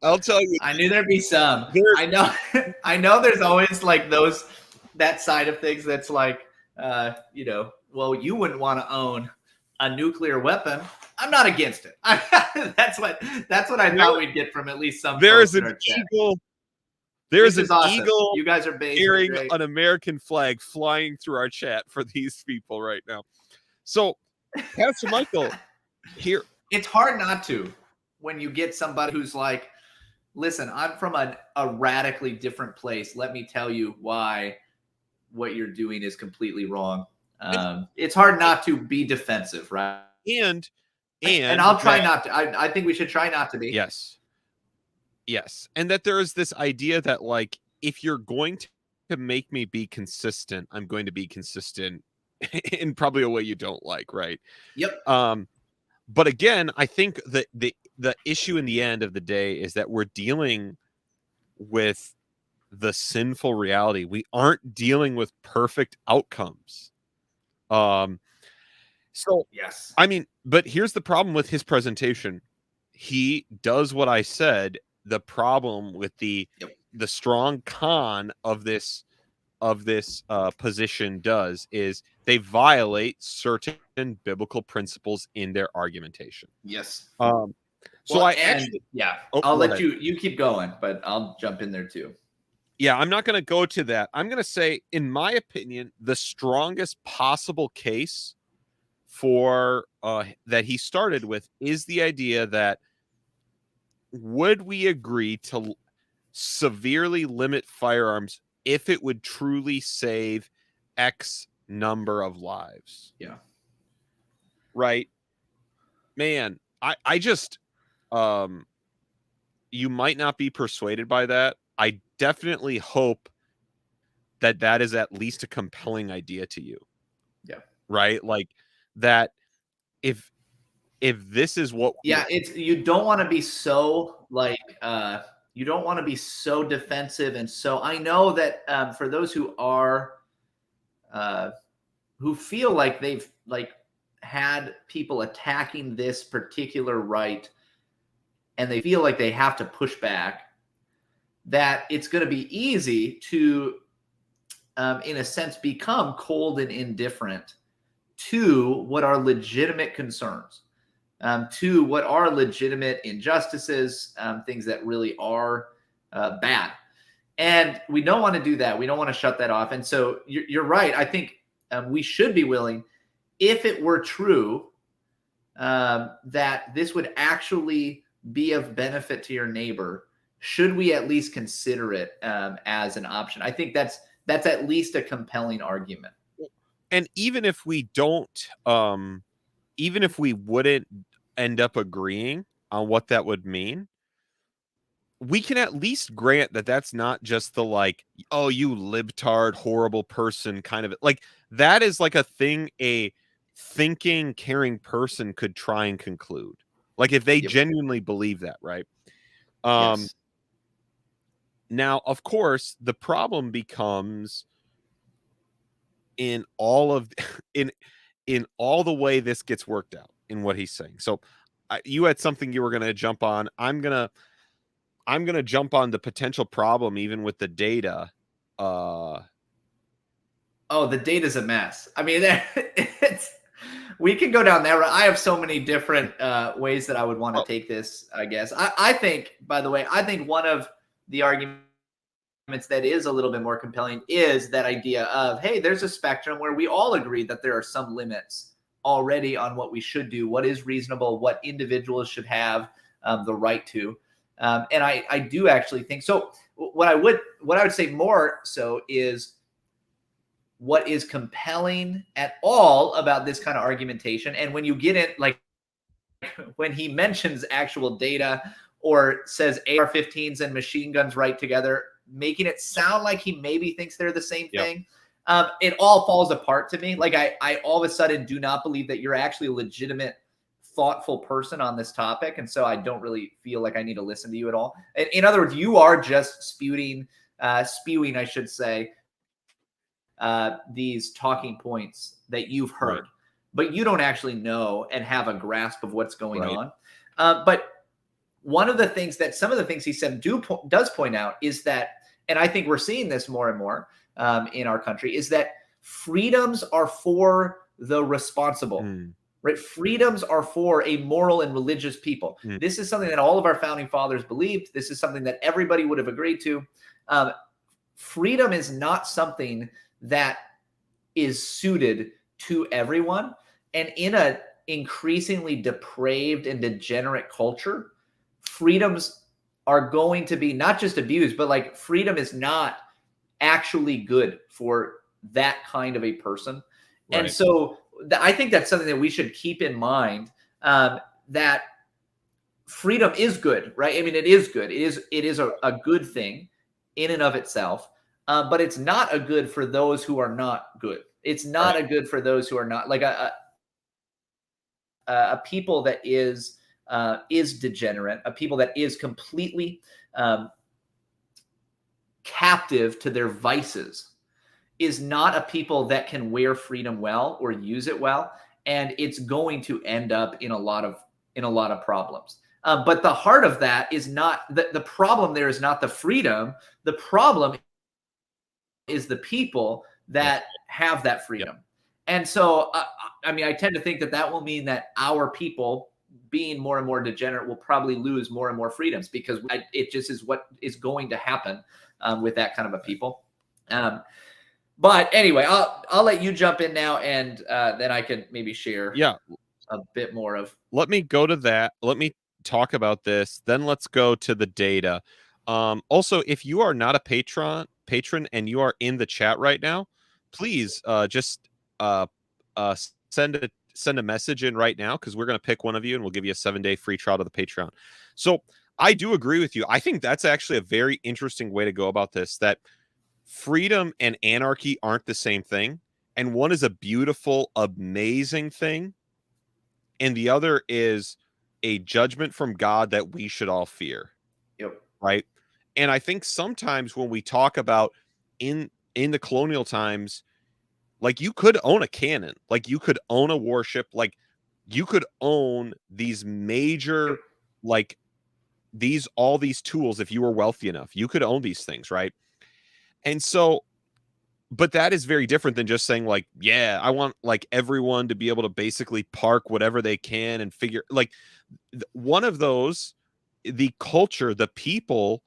[SPEAKER 1] I knew there'd be some. I know there's always like that side of things that's like, well, you wouldn't want to own a nuclear weapon. I'm not against it. That's what I thought we'd get from at least some.
[SPEAKER 2] There's an eagle. There's an
[SPEAKER 1] awesome.
[SPEAKER 2] eagle.
[SPEAKER 1] You guys are
[SPEAKER 2] carrying an American flag flying through our chat for these people right now. So, Pastor Michael, here.
[SPEAKER 1] It's hard not to when you get somebody who's like, listen, I'm from a radically different place. Let me tell you why what you're doing is completely wrong. It's hard not to be defensive, right?
[SPEAKER 2] And
[SPEAKER 1] I'll try not to. I think we should try not to be.
[SPEAKER 2] Yes. And that there is this idea that, like, if you're going to make me be consistent, I'm going to be consistent in probably a way you don't like, right?
[SPEAKER 1] Yep.
[SPEAKER 2] But again, I think that the issue in the end of the day is that we're dealing with the sinful reality. We aren't dealing with perfect outcomes. So
[SPEAKER 1] yes,
[SPEAKER 2] I mean, but here's the problem with his presentation. He does what I said. The problem with the strong con of this position is they violate certain biblical principles in their argumentation.
[SPEAKER 1] Yes.
[SPEAKER 2] So
[SPEAKER 1] I'll let you keep going, but I'll jump in there too.
[SPEAKER 2] Yeah, I'm not going to go to that. I'm going to say, in my opinion, the strongest possible case for that he started with is the idea that would we agree to severely limit firearms if it would truly save X number of lives?
[SPEAKER 1] Yeah.
[SPEAKER 2] Right. Man, I just, you might not be persuaded by that. I definitely hope that is at least a compelling idea to you.
[SPEAKER 1] Yeah.
[SPEAKER 2] Right. Like that if this is what
[SPEAKER 1] you don't want to be so like you don't want to be so defensive. And so I know that for those who are who feel like they've like had people attacking this particular right and they feel like they have to push back, that it's going to be easy to in a sense become cold and indifferent to what are legitimate concerns. To what are legitimate injustices, things that really are bad. And we don't want to do that. We don't want to shut that off. And so you're right. I think we should be willing, if it were true, that this would actually be of benefit to your neighbor, should we at least consider it as an option? I think that's at least a compelling argument.
[SPEAKER 2] And even if we don't, even if we wouldn't end up agreeing on what that would mean, we can at least grant that that's not just the like, oh, you libtard, horrible person kind of like that is like a thing a thinking, caring person could try and conclude. Like if they genuinely believe that, right?
[SPEAKER 1] Yes.
[SPEAKER 2] Now, of course, the problem becomes in all of in all the way this gets worked out in what he's saying. So you had something you were going to jump on. I'm going to jump on the potential problem even with the data.
[SPEAKER 1] Oh, the data's a mess. I mean, we can go down that road. I have so many different ways that I would want to take this, I guess. I think, by the way, I think one of the arguments that is a little bit more compelling is that idea of, hey, there's a spectrum where we all agree that there are some limits already on what we should do, what is reasonable, what individuals should have the right to. And I do actually think so. What I would say more so is what is compelling at all about this kind of argumentation. And when you get it, like when he mentions actual data or says AR-15s and machine guns right together, making it sound like he maybe thinks they're the same thing, it all falls apart to me. Like I all of a sudden do not believe that you're actually a legitimate, thoughtful person on this topic. And so I don't really feel like I need to listen to you at all. In other words, you are just spewing, I should say, these talking points that you've heard, but you don't actually know and have a grasp of what's going on. But one of the things that some of the things he said does point out is that, and I think we're seeing this more and more in our country, is that freedoms are for the responsible. Right? Freedoms are for a moral and religious people. This is something that all of our founding fathers believed. This is something that everybody would have agreed to. Freedom is not something that is suited to everyone. And in an increasingly depraved and degenerate culture, freedoms are going to be not just abused, but like freedom is not actually good for that kind of a person. And so I think that's something that we should keep in mind, that freedom is good, right? I mean, it is good. It is a good thing in and of itself, but it's not a good for those who are not good. It's not a good for those who are not like a people that is degenerate, a people that is completely captive to their vices, is not a people that can wear freedom well or use it well, and it's going to end up in a lot of problems. But the heart of that is not the problem. There is not the freedom. The problem is the people that have that freedom. And so, I mean, I tend to think that will mean that our people, being more and more degenerate, will probably lose more and more freedoms, because it just is what is going to happen with that kind of a people. But anyway, I'll let you jump in now, and then I can maybe share a bit more of.
[SPEAKER 2] Let me go to that. Let me talk about this. Then let's go to the data. Also, if you are not a patron and you are in the chat right now, please just send a message in right now, because we're going to pick one of you and we'll give you a 7-day free trial to the Patreon. So I do agree with you. I think that's actually a very interesting way to go about this, that freedom and anarchy aren't the same thing. And one is a beautiful, amazing thing, and the other is a judgment from God that we should all fear. Right. And I think sometimes when we talk about in the colonial times, like you could own a cannon, like you could own a warship, like you could own these major, like all these tools. If you were wealthy enough, you could own these things. Right. And so, but that is very different than just saying like, yeah, I want like everyone to be able to basically park whatever they can and figure like one of those, the culture, the people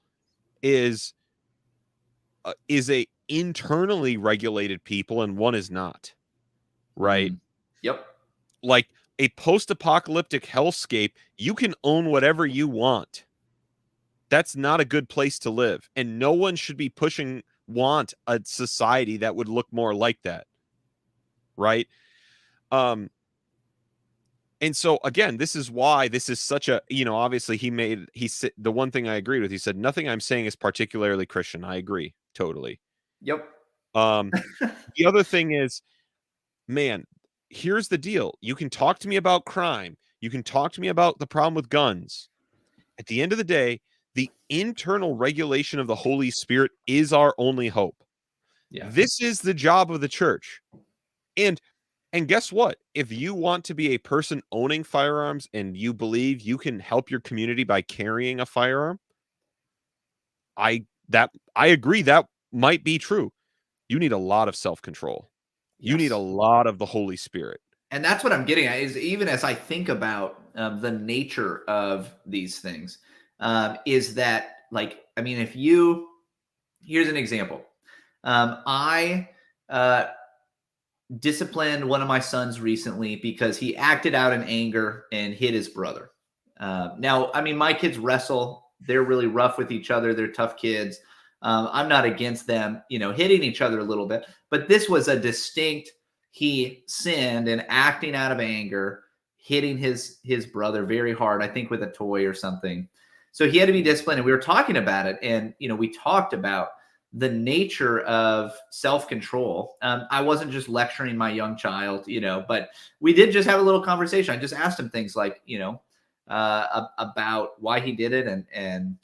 [SPEAKER 2] is a internally regulated people, and one is not. Right.
[SPEAKER 1] Yep.
[SPEAKER 2] Like a post-apocalyptic hellscape, you can own whatever you want. That's not a good place to live. And no one should be want a society that would look more like that. Right? And so again, this is why this is such a, obviously he said the one thing I agreed with. He said, nothing I'm saying is particularly Christian. I agree totally.
[SPEAKER 1] Yep.
[SPEAKER 2] The other thing is, man, here's the deal. You can talk to me about crime. You can talk to me about the problem with guns. At the end of the day, the internal regulation of the Holy Spirit is our only hope.
[SPEAKER 1] Yeah.
[SPEAKER 2] This is the job of the church. And guess what? If you want to be a person owning firearms and you believe you can help your community by carrying a firearm, I agree that might be true. You need a lot of self-control.
[SPEAKER 1] Yes.
[SPEAKER 2] You need a lot of the Holy Spirit.
[SPEAKER 1] And that's what I'm getting at, is even as I think about the nature of these things, is that, like, I mean, here's an example. I disciplined one of my sons recently because he acted out in anger and hit his brother. Now, I mean, my kids wrestle. They're really rough with each other. They're tough kids. I'm not against them, hitting each other a little bit. But this was a distinct, he sinned and acting out of anger, hitting his brother very hard, I think with a toy or something. So he had to be disciplined. And we were talking about it. And, we talked about the nature of self-control. I wasn't just lecturing my young child, but we did just have a little conversation. I just asked him things like, about why he did it and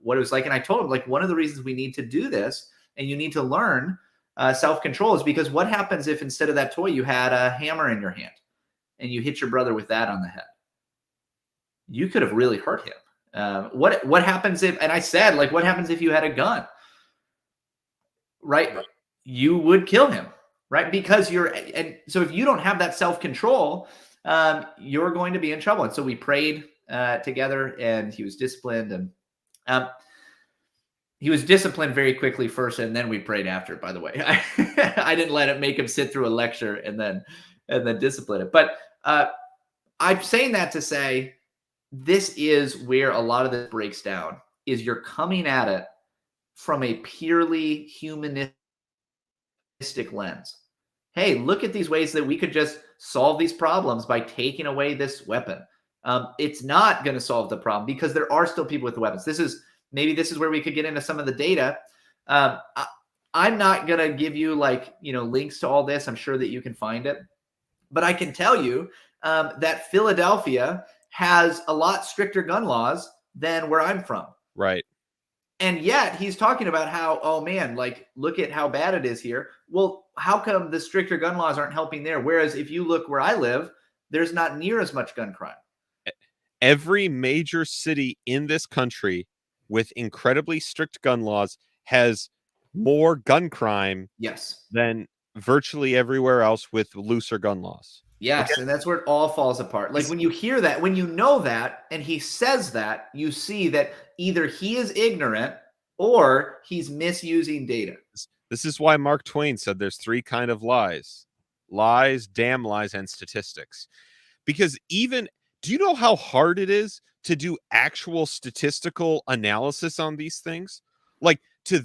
[SPEAKER 1] what it was like. And I told him, like, one of the reasons we need to do this and you need to learn self-control is because what happens if instead of that toy, you had a hammer in your hand and you hit your brother with that on the head? You could have really hurt him. What happens if, and I said, like, what happens if you had a gun? Right? You would kill him, right? Because and so if you don't have that self-control, you're going to be in trouble. And so we prayed together and he was disciplined, and he was disciplined very quickly first. And then we prayed after, by the way. I didn't let it make him sit through a lecture and then discipline it. But I'm saying that to say, this is where a lot of this breaks down, is you're coming at it from a purely humanistic lens. Hey, look at these ways that we could just solve these problems by taking away this weapon. It's not going to solve the problem because there are still people with the weapons. This is where we could get into some of the data. I'm not going to give you links to all this. I'm sure that you can find it, but I can tell you that Philadelphia has a lot stricter gun laws than where I'm from.
[SPEAKER 2] Right.
[SPEAKER 1] And yet he's talking about how, oh man, like, look at how bad it is here. Well, how come the stricter gun laws aren't helping there? Whereas if you look where I live, there's not near as much gun crime.
[SPEAKER 2] Every major city in this country with incredibly strict gun laws has more gun crime,
[SPEAKER 1] yes,
[SPEAKER 2] than virtually everywhere else with looser gun laws.
[SPEAKER 1] Yes, okay. And that's where it all falls apart. Like, when you hear that, when you know that, and he says that, you see that either he is ignorant or he's misusing data.
[SPEAKER 2] This is why Mark Twain said there's three kind of lies: lies, damn lies, and statistics. Because do you know how hard it is to do actual statistical analysis on these things? Like to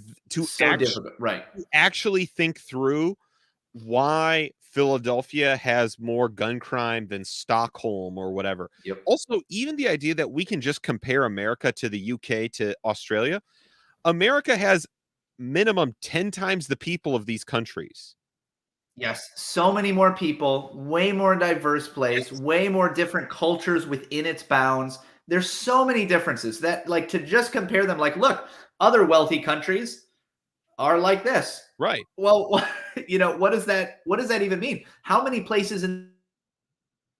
[SPEAKER 2] actually think through why Philadelphia has more gun crime than Stockholm or whatever.
[SPEAKER 1] Yep.
[SPEAKER 2] Also, even the idea that we can just compare America to the UK to Australia. America has minimum 10 times the people of these countries.
[SPEAKER 1] Yes, so many more people, way more diverse place, yes. Way more different cultures within its bounds. There's so many differences that, like, to just compare them, like, look, other wealthy countries are like this.
[SPEAKER 2] Right.
[SPEAKER 1] Well, what does that even mean? How many places in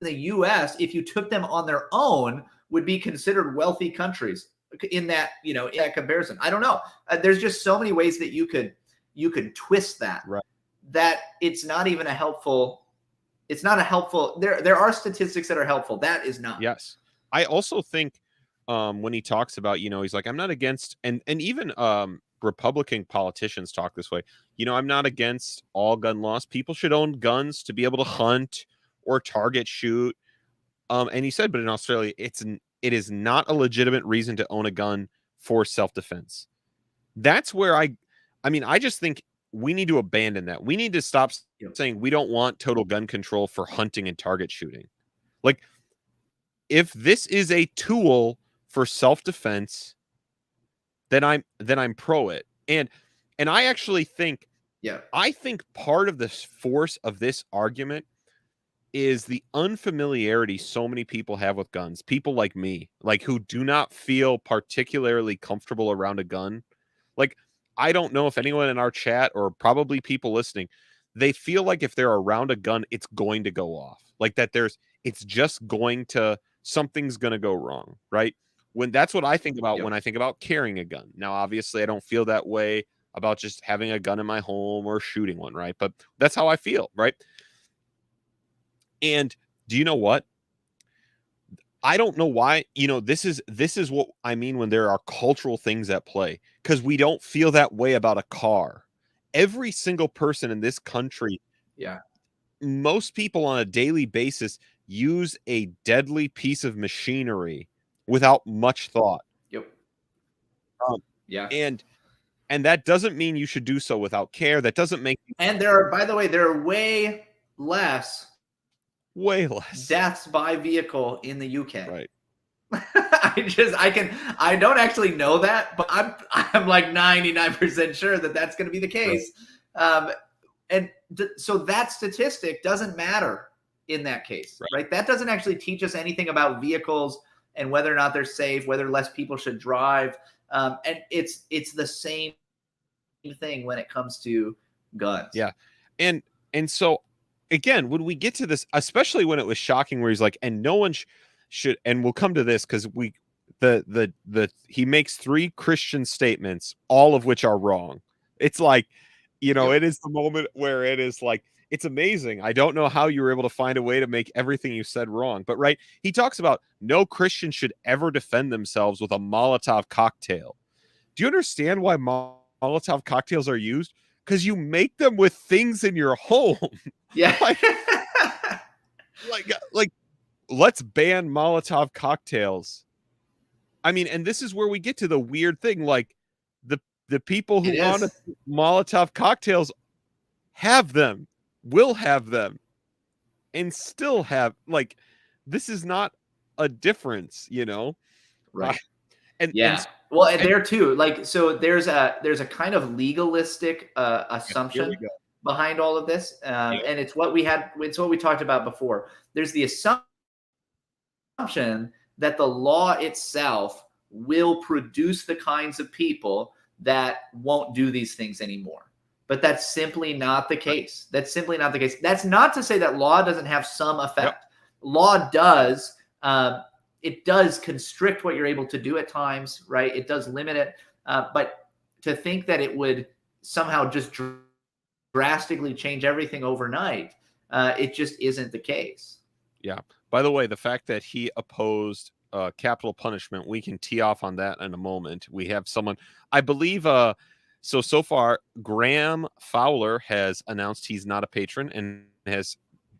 [SPEAKER 1] the US, if you took them on their own, would be considered wealthy countries in that, in that comparison? I don't know. There's just so many ways that you could twist that.
[SPEAKER 2] Right.
[SPEAKER 1] That it's not even a helpful. It's not a helpful. There are statistics that are helpful. That is not.
[SPEAKER 2] Yes. I also think when he talks about, he's like, I'm not against, and even Republican politicians talk this way. I'm not against all gun laws. People should own guns to be able to hunt or target shoot. And he said, but in Australia, it is not a legitimate reason to own a gun for self-defense. That's where I mean, I just think we need to abandon that. We need to stop saying we don't want total gun control for hunting and target shooting. Like, if this is a tool for self-defense, then I'm pro it. And I actually think, I think part of the force of this argument is the unfamiliarity so many people have with guns. People like me, like, who do not feel particularly comfortable around a gun. Like, I don't know if anyone in our chat or probably people listening, they feel like if they're around a gun, it's going to go off. Like that it's just going to, something's going to go wrong, right? When that's what I think about when I think about carrying a gun. Now, obviously, I don't feel that way about just having a gun in my home or shooting one, right? But that's how I feel, right? And do you know what? I don't know why, this is what I mean when there are cultural things at play, because we don't feel that way about a car. Every single person in this country, most people on a daily basis use a deadly piece of machinery without much thought. And that doesn't mean you should do so without care. That doesn't make.
[SPEAKER 1] And there are, by the way, there are way less deaths by vehicle in the UK.
[SPEAKER 2] Right.
[SPEAKER 1] I don't actually know that, but I'm like 99% sure that that's going to be the case. Right. So that statistic doesn't matter in that case, right? That doesn't actually teach us anything about vehicles and whether or not they're safe, whether less people should drive. And it's the same thing when it comes to guns.
[SPEAKER 2] Yeah. And so again, when we get to this, especially when it was shocking where he's like, and no one should, and we'll come to this because he makes 3 Christian statements, all of which are wrong. It's like, it is the moment where it is like, it's amazing. I don't know how you were able to find a way to make everything you said wrong. But right, he talks about no Christian should ever defend themselves with a Molotov cocktail. Do you understand why Molotov cocktails are used? Because you make them with things in your home.
[SPEAKER 1] Yeah.
[SPEAKER 2] like let's ban Molotov cocktails. I mean, and this is where we get to the weird thing. Like the people who want Molotov cocktails have them, will have them, and still have, like, this is not a difference,
[SPEAKER 1] Right.
[SPEAKER 2] And
[SPEAKER 1] well, there too, like, so there's a kind of legalistic assumption behind all of this, and it's what we talked about before. There's the assumption that the law itself will produce the kinds of people that won't do these things anymore. But that's simply not the case. That's simply not the case. That's not to say that law doesn't have some effect. Law does. It does constrict what you're able to do at times, right? It does limit it. But to think that it would somehow just drastically change everything overnight, it just isn't the case.
[SPEAKER 2] Yeah. By the way, the fact that he opposed capital punishment, we can tee off on that in a moment. We have someone, I believe, so far, Graham Fowler has announced he's not a patron and has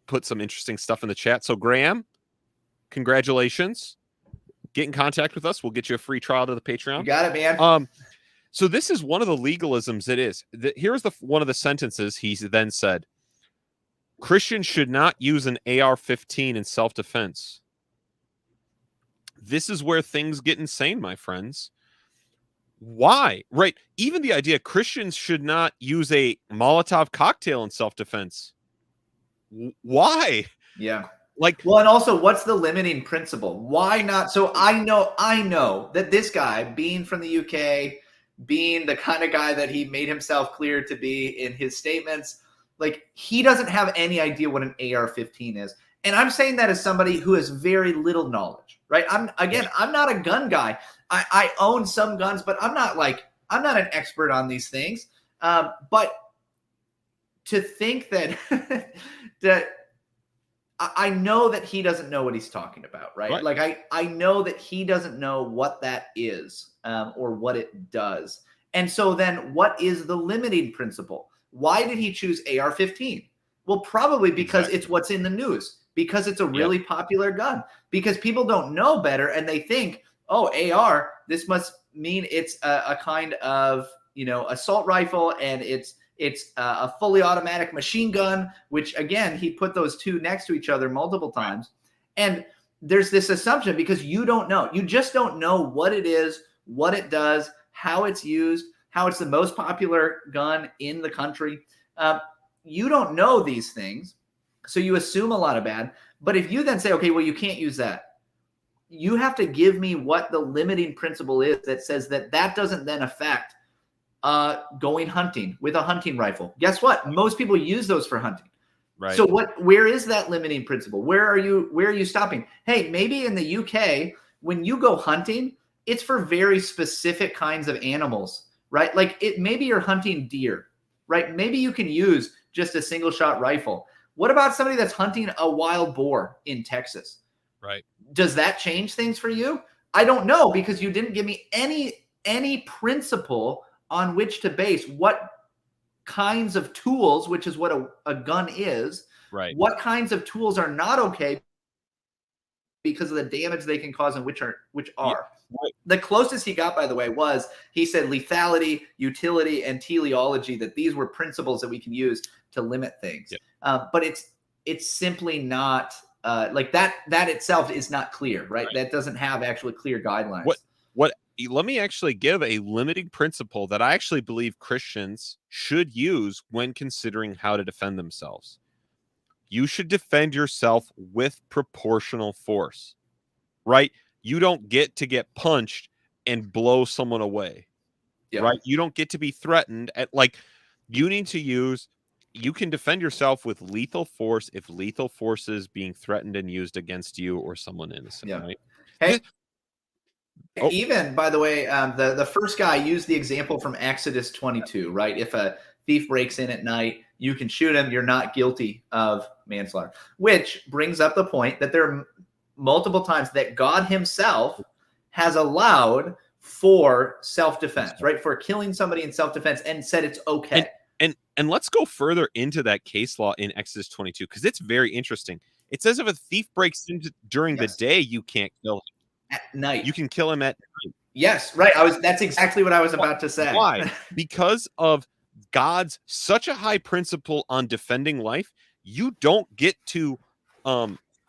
[SPEAKER 2] put some interesting stuff in the chat. So Graham, congratulations. Get in contact with us. We'll get you a free trial to the Patreon.
[SPEAKER 1] You got it, man.
[SPEAKER 2] So this is one of the legalisms. It is. Here's one of the sentences he then said. Christians should not use an AR-15 in self-defense. This is where things get insane, my friends. Why? Right. Even the idea Christians should not use a Molotov cocktail in self-defense. Why?
[SPEAKER 1] Yeah.
[SPEAKER 2] Like,
[SPEAKER 1] well, and also, what's the limiting principle? Why not? So I know that this guy, being from the UK, being the kind of guy that he made himself clear to be in his statements, like, he doesn't have any idea what an AR-15 is. And I'm saying that as somebody who has very little knowledge, right? I'm not a gun guy. I own some guns, but I'm not an expert on these things. But to think that I know that he doesn't know what he's talking about, right? Like, I know that he doesn't know what that is or what it does. And so then what is the limiting principle? Why did he choose AR-15? Well, probably because it's what's in the news, because it's a really popular gun, because people don't know better and they think, oh, AR, this must mean it's a kind of, assault rifle, and it's a fully automatic machine gun, which again, he put those two next to each other multiple times. And there's this assumption because you don't know. You just don't know what it is, what it does, how it's used, how it's the most popular gun in the country. You don't know these things, so you assume a lot of bad. But if you then say, okay, well, you can't use that, you have to give me what the limiting principle is that says that doesn't then affect going hunting with a hunting rifle. Guess what? Most people use those for hunting.
[SPEAKER 2] Right.
[SPEAKER 1] So where is that limiting principle? Where are you stopping? Hey, maybe in the UK, when you go hunting, it's for very specific kinds of animals, right? Like maybe you're hunting deer, right? Maybe you can use just a single shot rifle. What about somebody that's hunting a wild boar in Texas?
[SPEAKER 2] Right.
[SPEAKER 1] Does that change things for you? I don't know, because you didn't give me any principle on which to base what kinds of tools, which is what a gun is,
[SPEAKER 2] right?
[SPEAKER 1] What kinds of tools are not okay because of the damage they can cause, and which are.
[SPEAKER 2] Yeah, right.
[SPEAKER 1] The closest he got, by the way, was he said lethality, utility, and teleology, that these were principles that we can use to limit things.
[SPEAKER 2] Yep.
[SPEAKER 1] But it's simply not like that itself is not clear, right? That doesn't have actually clear guidelines.
[SPEAKER 2] What let me actually give a limiting principle that I actually believe Christians should use when considering how to defend themselves. You should defend yourself with proportional force, right? You don't get to get punched and blow someone away, right? You don't get to be threatened you can defend yourself with lethal force if lethal force is being threatened and used against you or someone innocent, right?
[SPEAKER 1] Hey, even, by the way, the first guy used the example from Exodus 22, right? If a thief breaks in at night, you can shoot him. You're not guilty of manslaughter, which brings up the point that there are multiple times that God himself has allowed for self-defense, right? For killing somebody in self-defense, and said it's okay.
[SPEAKER 2] And let's go further into that case law in Exodus 22, because it's very interesting. It says if a thief breaks in during the day, you can't kill him.
[SPEAKER 1] At night.
[SPEAKER 2] You can kill him at night.
[SPEAKER 1] Yes, right. That's exactly what I was about to say.
[SPEAKER 2] Why? Because of God's such a high principle on defending life, you don't get to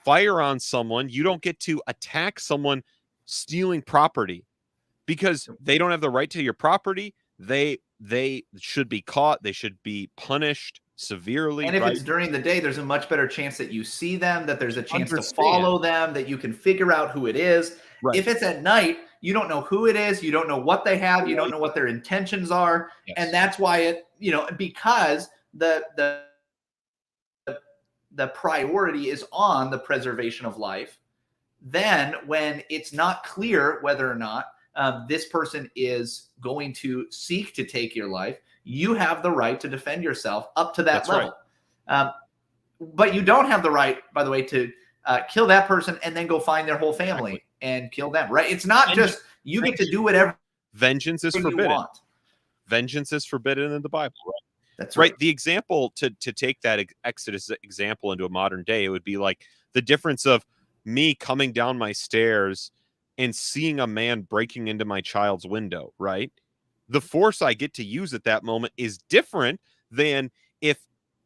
[SPEAKER 2] fire on someone. You don't get to attack someone stealing property, because they don't have the right to your property. They should be caught. They should be punished severely.
[SPEAKER 1] And if it's during the day, there's a much better chance that you see them, that there's a chance to follow them, that you can figure out who it is. Right. If it's at night, you don't know who it is. You don't know what they have. You don't know what their intentions are. Yes. And that's why because the priority is on the preservation of life. Then when it's not clear whether or not this person is going to seek to take your life, you have the right to defend yourself up to that level. Right. But you don't have the right, by the way, to kill that person and then go find their whole family and kill them, right? It's not just you get to do whatever.
[SPEAKER 2] Vengeance is forbidden. Vengeance is forbidden in the Bible, right? That's right. The example to take that Exodus example into a modern day, it would be like the difference of me coming down my stairs and seeing a man breaking into my child's window, right? The force I get to use at that moment is different than if,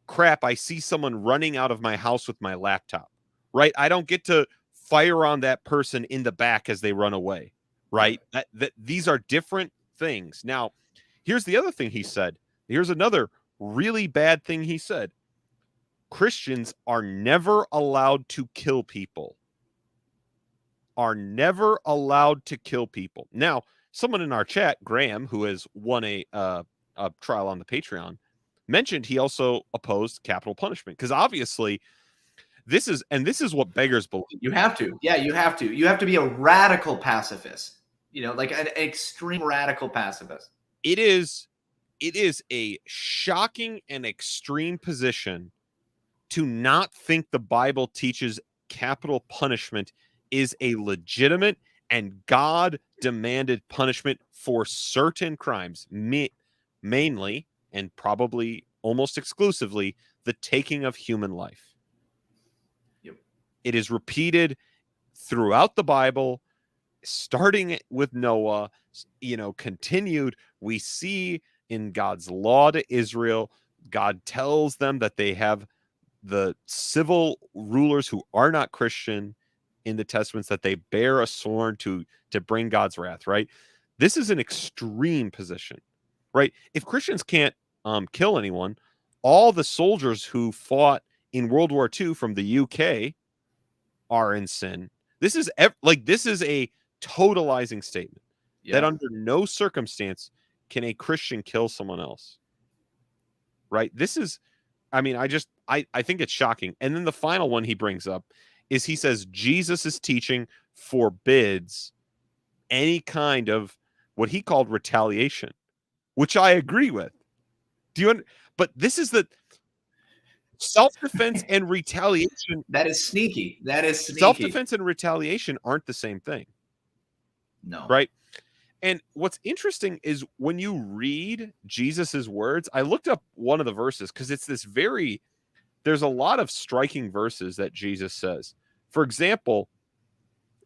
[SPEAKER 2] I see someone running out of my house with my laptop, right? I don't get to fire on that person in the back as they run away, right? These are different things. Now, here's the other thing he said. Here's another really bad thing he said. Christians are never allowed to kill people. Are never allowed to kill people. Now, someone in our chat, Graham, who has won a trial on the Patreon, mentioned he also opposed capital punishment, because obviously this is what beggars belief.
[SPEAKER 1] You have to. Yeah, you have to. You have to be a radical pacifist, like an extreme radical pacifist.
[SPEAKER 2] It is a shocking and extreme position to not think the Bible teaches capital punishment is a legitimate and God-demanded punishment for certain crimes, mainly and probably almost exclusively the taking of human life. Yep. It is repeated throughout the Bible, starting with Noah, continued, we see in God's law to Israel, God tells them that they have the civil rulers who are not Christian in the Testaments, that they bear a sword to bring God's wrath, right? This is an extreme position, right? If Christians can't kill anyone, all the soldiers who fought in World War II from the UK are in sin. This is a totalizing statement that under no circumstance can a Christian kill someone else, right? This is, I mean, I think it's shocking. And then the final one he brings up is, he says Jesus' teaching forbids any kind of what he called retaliation, which I agree with. But this is the self-defense and retaliation.
[SPEAKER 1] That is sneaky. That is sneaky.
[SPEAKER 2] Self-defense and retaliation aren't the same thing.
[SPEAKER 1] No.
[SPEAKER 2] Right? And what's interesting is when you read Jesus's words, I looked up one of the verses because it's there's a lot of striking verses that Jesus says. For example,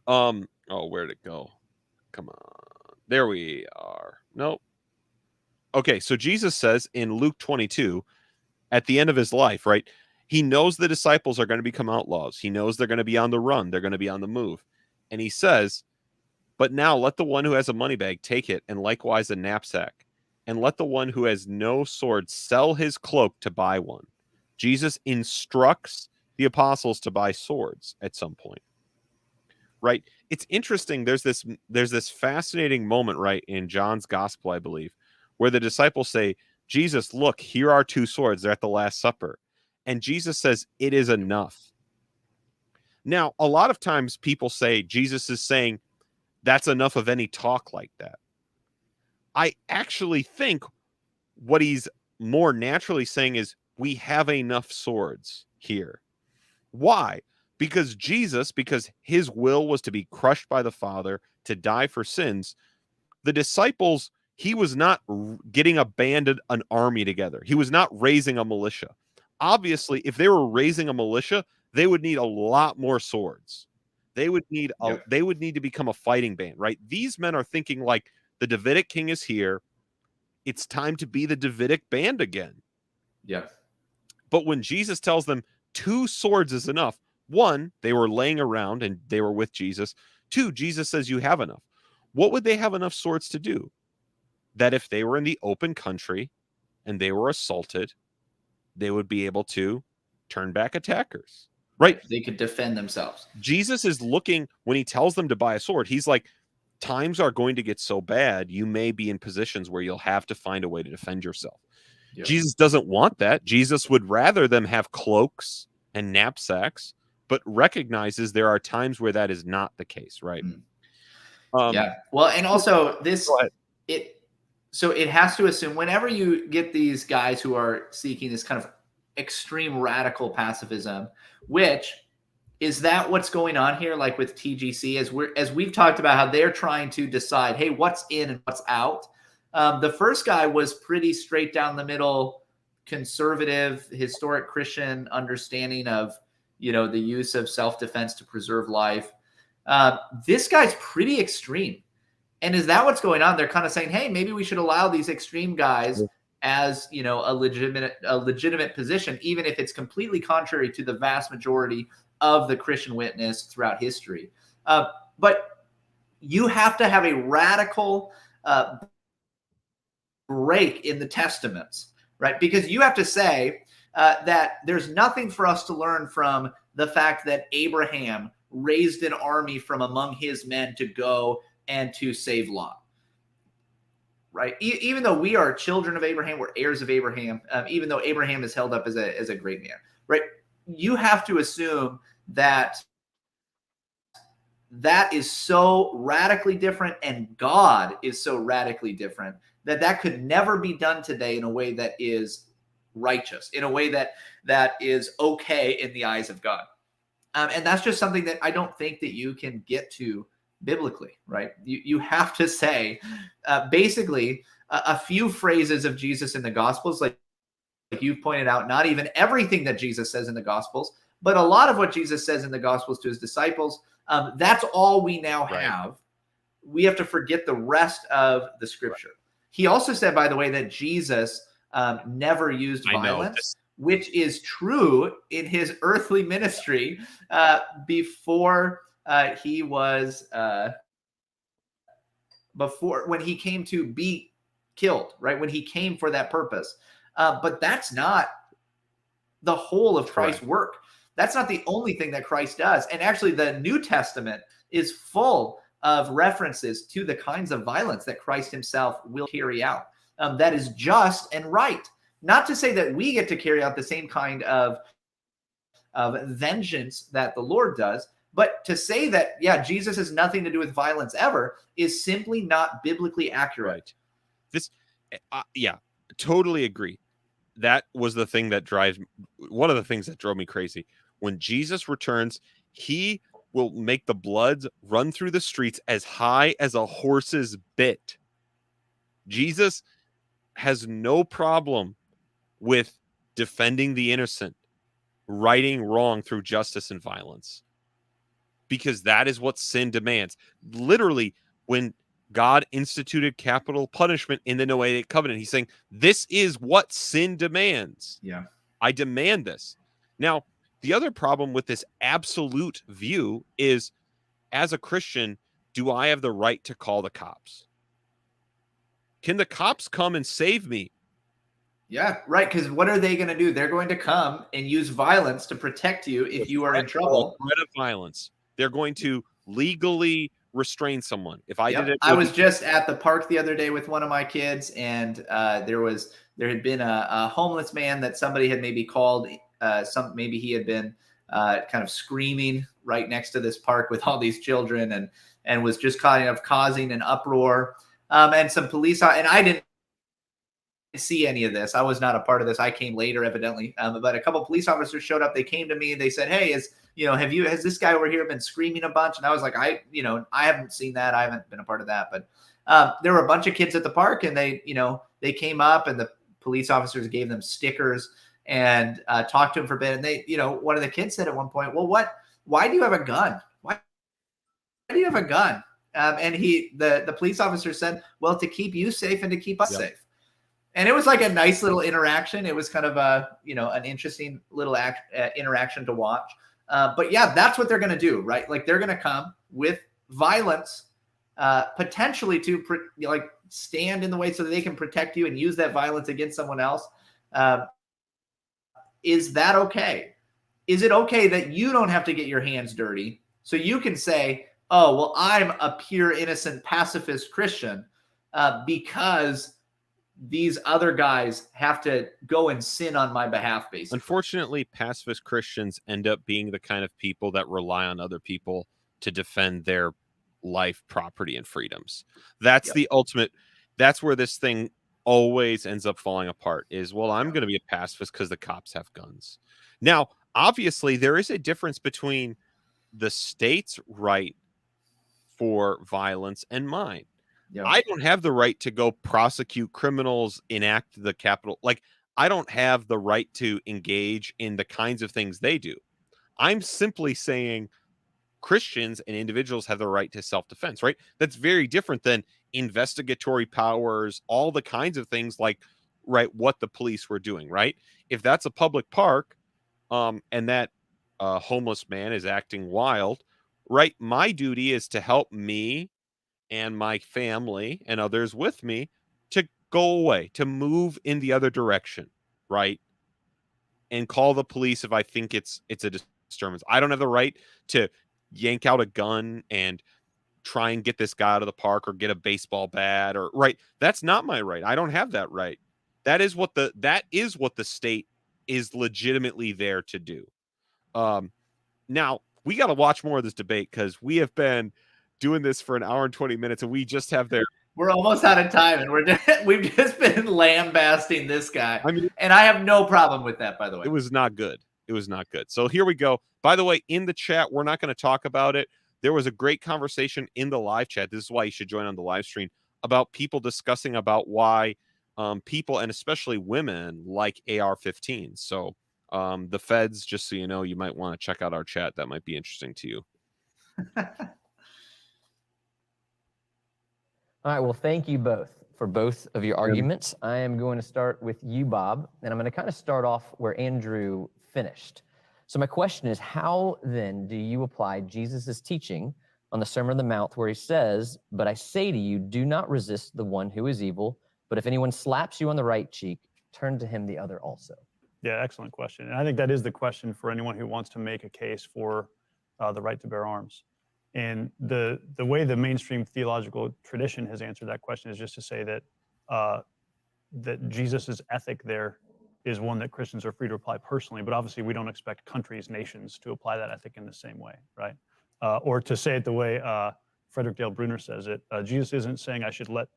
[SPEAKER 2] where'd it go? Come on. There we are. Nope. Okay, so Jesus says in Luke 22, at the end of his life, right? He knows the disciples are going to become outlaws. He knows they're going to be on the run. They're going to be on the move. And he says, but now let the one who has a money bag take it, and likewise a knapsack. And let the one who has no sword sell his cloak to buy one. Jesus instructs the apostles to buy swords at some point. Right? It's interesting. There's this fascinating moment, right, in John's gospel, I believe, where the disciples say, Jesus, look, here are 2 swords. They're at the Last Supper. And Jesus says, it is enough. Now, a lot of times people say Jesus is saying that's enough of any talk like that. I actually think what he's more naturally saying is we have enough swords here. Why? Because his will was to be crushed by the Father, to die for sins, the disciples, he was not getting an army together. He was not raising a militia. Obviously, if they were raising a militia, they would need a lot more swords. They would need to become a fighting band, right? These men are thinking like, the Davidic king is here. It's time to be the Davidic band again.
[SPEAKER 1] Yeah.
[SPEAKER 2] But when Jesus tells them 2 swords is enough, 1, they were laying around and they were with Jesus. 2, Jesus says you have enough. What would they have enough swords to do? That if they were in the open country and they were assaulted, they would be able to turn back attackers, right?
[SPEAKER 1] They could defend themselves.
[SPEAKER 2] Jesus is looking, when he tells them to buy a sword, he's like, times are going to get so bad, you may be in positions where you'll have to find a way to defend yourself. Yeah. Jesus doesn't want that. Jesus would rather them have cloaks and knapsacks, but recognizes there are times where that is not the case, right?
[SPEAKER 1] Yeah. Well, and also so it has to assume whenever you get these guys who are seeking this kind of extreme radical pacifism, which is that what's going on here, like with TGC, as we've talked about how they're trying to decide, hey, what's in and what's out. The first guy was pretty straight down the middle, conservative, historic Christian understanding of, the use of self-defense to preserve life. This guy's pretty extreme. And is that what's going on? They're kind of saying, hey, maybe we should allow these extreme guys as, a legitimate position, even if it's completely contrary to the vast majority of the Christian witness throughout history. But you have to have a radical break in the Testaments, right? Because you have to say that there's nothing for us to learn from the fact that Abraham raised an army from among his men to go and to save Lot, right? Even though we are children of Abraham, we're heirs of Abraham, even though Abraham is held up as a great man, right? You have to assume that is so radically different, and God is so radically different that could never be done today in a way that is righteous, in a way that is okay in the eyes of God. And that's just something that I don't think that you can get to biblically, right? You have to say basically a few phrases of Jesus in the Gospels, like you've pointed out, not even everything that Jesus says in the Gospels, but a lot of what Jesus says in the Gospels to his disciples. That's all we now have. we have to forget the rest of the scripture. He also said, by the way, that Jesus never used violence, which is true in his earthly ministry before he was before when he came to be killed, right? When he came for that purpose. But that's not the whole of Christ's work. That's not the only thing that Christ does. And actually, the New Testament is full of references to the kinds of violence that Christ himself will carry out. That is just and right. Not to say that we get to carry out the same kind of vengeance that the Lord does, but to say that, yeah, Jesus has nothing to do with violence ever is simply not biblically accurate.
[SPEAKER 2] Right. This, yeah, totally agree. That was the thing that one of the things that drove me crazy. When Jesus returns, he will make the blood run through the streets as high as a horse's bit. Jesus has no problem with defending the innocent, righting wrong through justice and violence, because that is what sin demands. Literally, when God instituted capital punishment in the Noahic covenant, he's saying, this is what sin demands.
[SPEAKER 1] Yeah.
[SPEAKER 2] I demand this. Now, the other problem with this absolute view is, as a Christian, do I have the right to call the cops? Can the cops come and save me?
[SPEAKER 1] Yeah, right. Because what are they going to do? They're going to come and use violence to protect you if you are in trouble.
[SPEAKER 2] Threat of violence. They're going to legally restrain someone. If I did it,
[SPEAKER 1] I was just at the park the other day with one of my kids, and there had been a homeless man that somebody had maybe called. Maybe he had been kind of screaming right next to this park with all these children, and was just kind of causing an uproar. And some police, and I didn't see any of this. I was not a part of this. I came later, evidently. But a couple of police officers showed up. They came to me and they said, "Hey, has this guy over here been screaming a bunch?" And I was like, I haven't seen that. I haven't been a part of that. But there were a bunch of kids at the park, and they came up, and the police officers gave them stickers and talked to them for a bit. And they, one of the kids said at one point, "Well, why do you have a gun? Why do you have a gun?" And the police officer said, "Well, to keep you safe and to keep us safe." And it was like a nice little interaction. It was kind of an interesting little interaction to watch. But yeah, that's what they're going to do, right? Like, they're going to come with violence, potentially to stand in the way so that they can protect you and use that violence against someone else. Is that okay? Is it okay that you don't have to get your hands dirty so you can say, "Oh, well, I'm a pure, innocent, pacifist Christian because these other guys have to go and sin on my behalf," basically?
[SPEAKER 2] Unfortunately, pacifist Christians end up being the kind of people that rely on other people to defend their life, property, and freedoms. That's the ultimate. That's where this thing always ends up falling apart, is, well, I'm going to be a pacifist because the cops have guns. Now, obviously, there is a difference between the state's right for violence and mine.
[SPEAKER 1] Yeah.
[SPEAKER 2] I don't have the right to go prosecute criminals, enact the capital. Like, I don't have the right to engage in the kinds of things they do. I'm simply saying Christians and individuals have the right to self-defense, right? That's very different than investigatory powers, all the kinds of things like, right, what the police were doing, right? If that's a public park, and that homeless man is acting wild, right, my duty is to help me and my family and others with me to go away, to move in the other direction, right? And call the police if I think it's a disturbance. I don't have the right to yank out a gun and try and get this guy out of the park or get a baseball bat, or, right? That's not my right. I don't have that right. That is what the state is legitimately there to do. Now we got to watch more of this debate, because we have been doing this for an hour and 20 minutes, and we just have
[SPEAKER 1] we're almost out of time, and we've just been lambasting this guy.
[SPEAKER 2] I mean,
[SPEAKER 1] and I have no problem with that, by the way.
[SPEAKER 2] It was not good. It was not good. So here we go. By the way, in the chat, we're not going to talk about it. There was a great conversation in the live chat. This is why you should join on the live stream, about people discussing about why people, and especially women, like AR-15. So the feds, just so you know, you might want to check out our chat. That might be interesting to you.
[SPEAKER 5] All right, well, thank you both for both of your
[SPEAKER 2] Yeah.
[SPEAKER 5] arguments. I am going to start with you, Bob, and I'm going to kind of start off where Andrew finished. So my question is, how then do you apply Jesus's teaching on the Sermon on the Mount where he says, "But I say to you, do not resist the one who is evil, but if anyone slaps you on the right cheek, turn to him the other also"?
[SPEAKER 3] Yeah, excellent question. And I think that is the question for anyone who wants to make a case for the right to bear arms. And the way the mainstream theological tradition has answered that question is just to say that that Jesus's ethic there is one that Christians are free to apply personally, but obviously we don't expect countries, nations to apply that ethic in the same way, right? Or to say it the way Frederick Dale Bruner says it, Jesus isn't saying I should let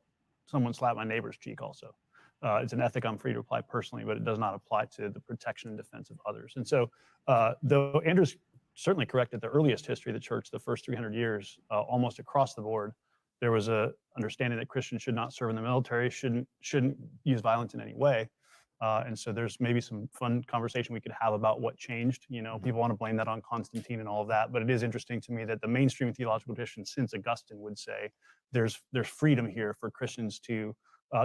[SPEAKER 3] someone slap my neighbor's cheek also. It's an ethic I'm free to apply personally, but it does not apply to the protection and defense of others. And so, though Andrew's certainly correct that the earliest history of the church, the first 300 years, almost across the board, there was a understanding that Christians should not serve in the military, shouldn't use violence in any way. And so there's maybe some fun conversation we could have about what changed. You know, people want to blame that on Constantine and all of that, but it is interesting to me that the mainstream theological tradition since Augustine would say there's freedom here for Christians to,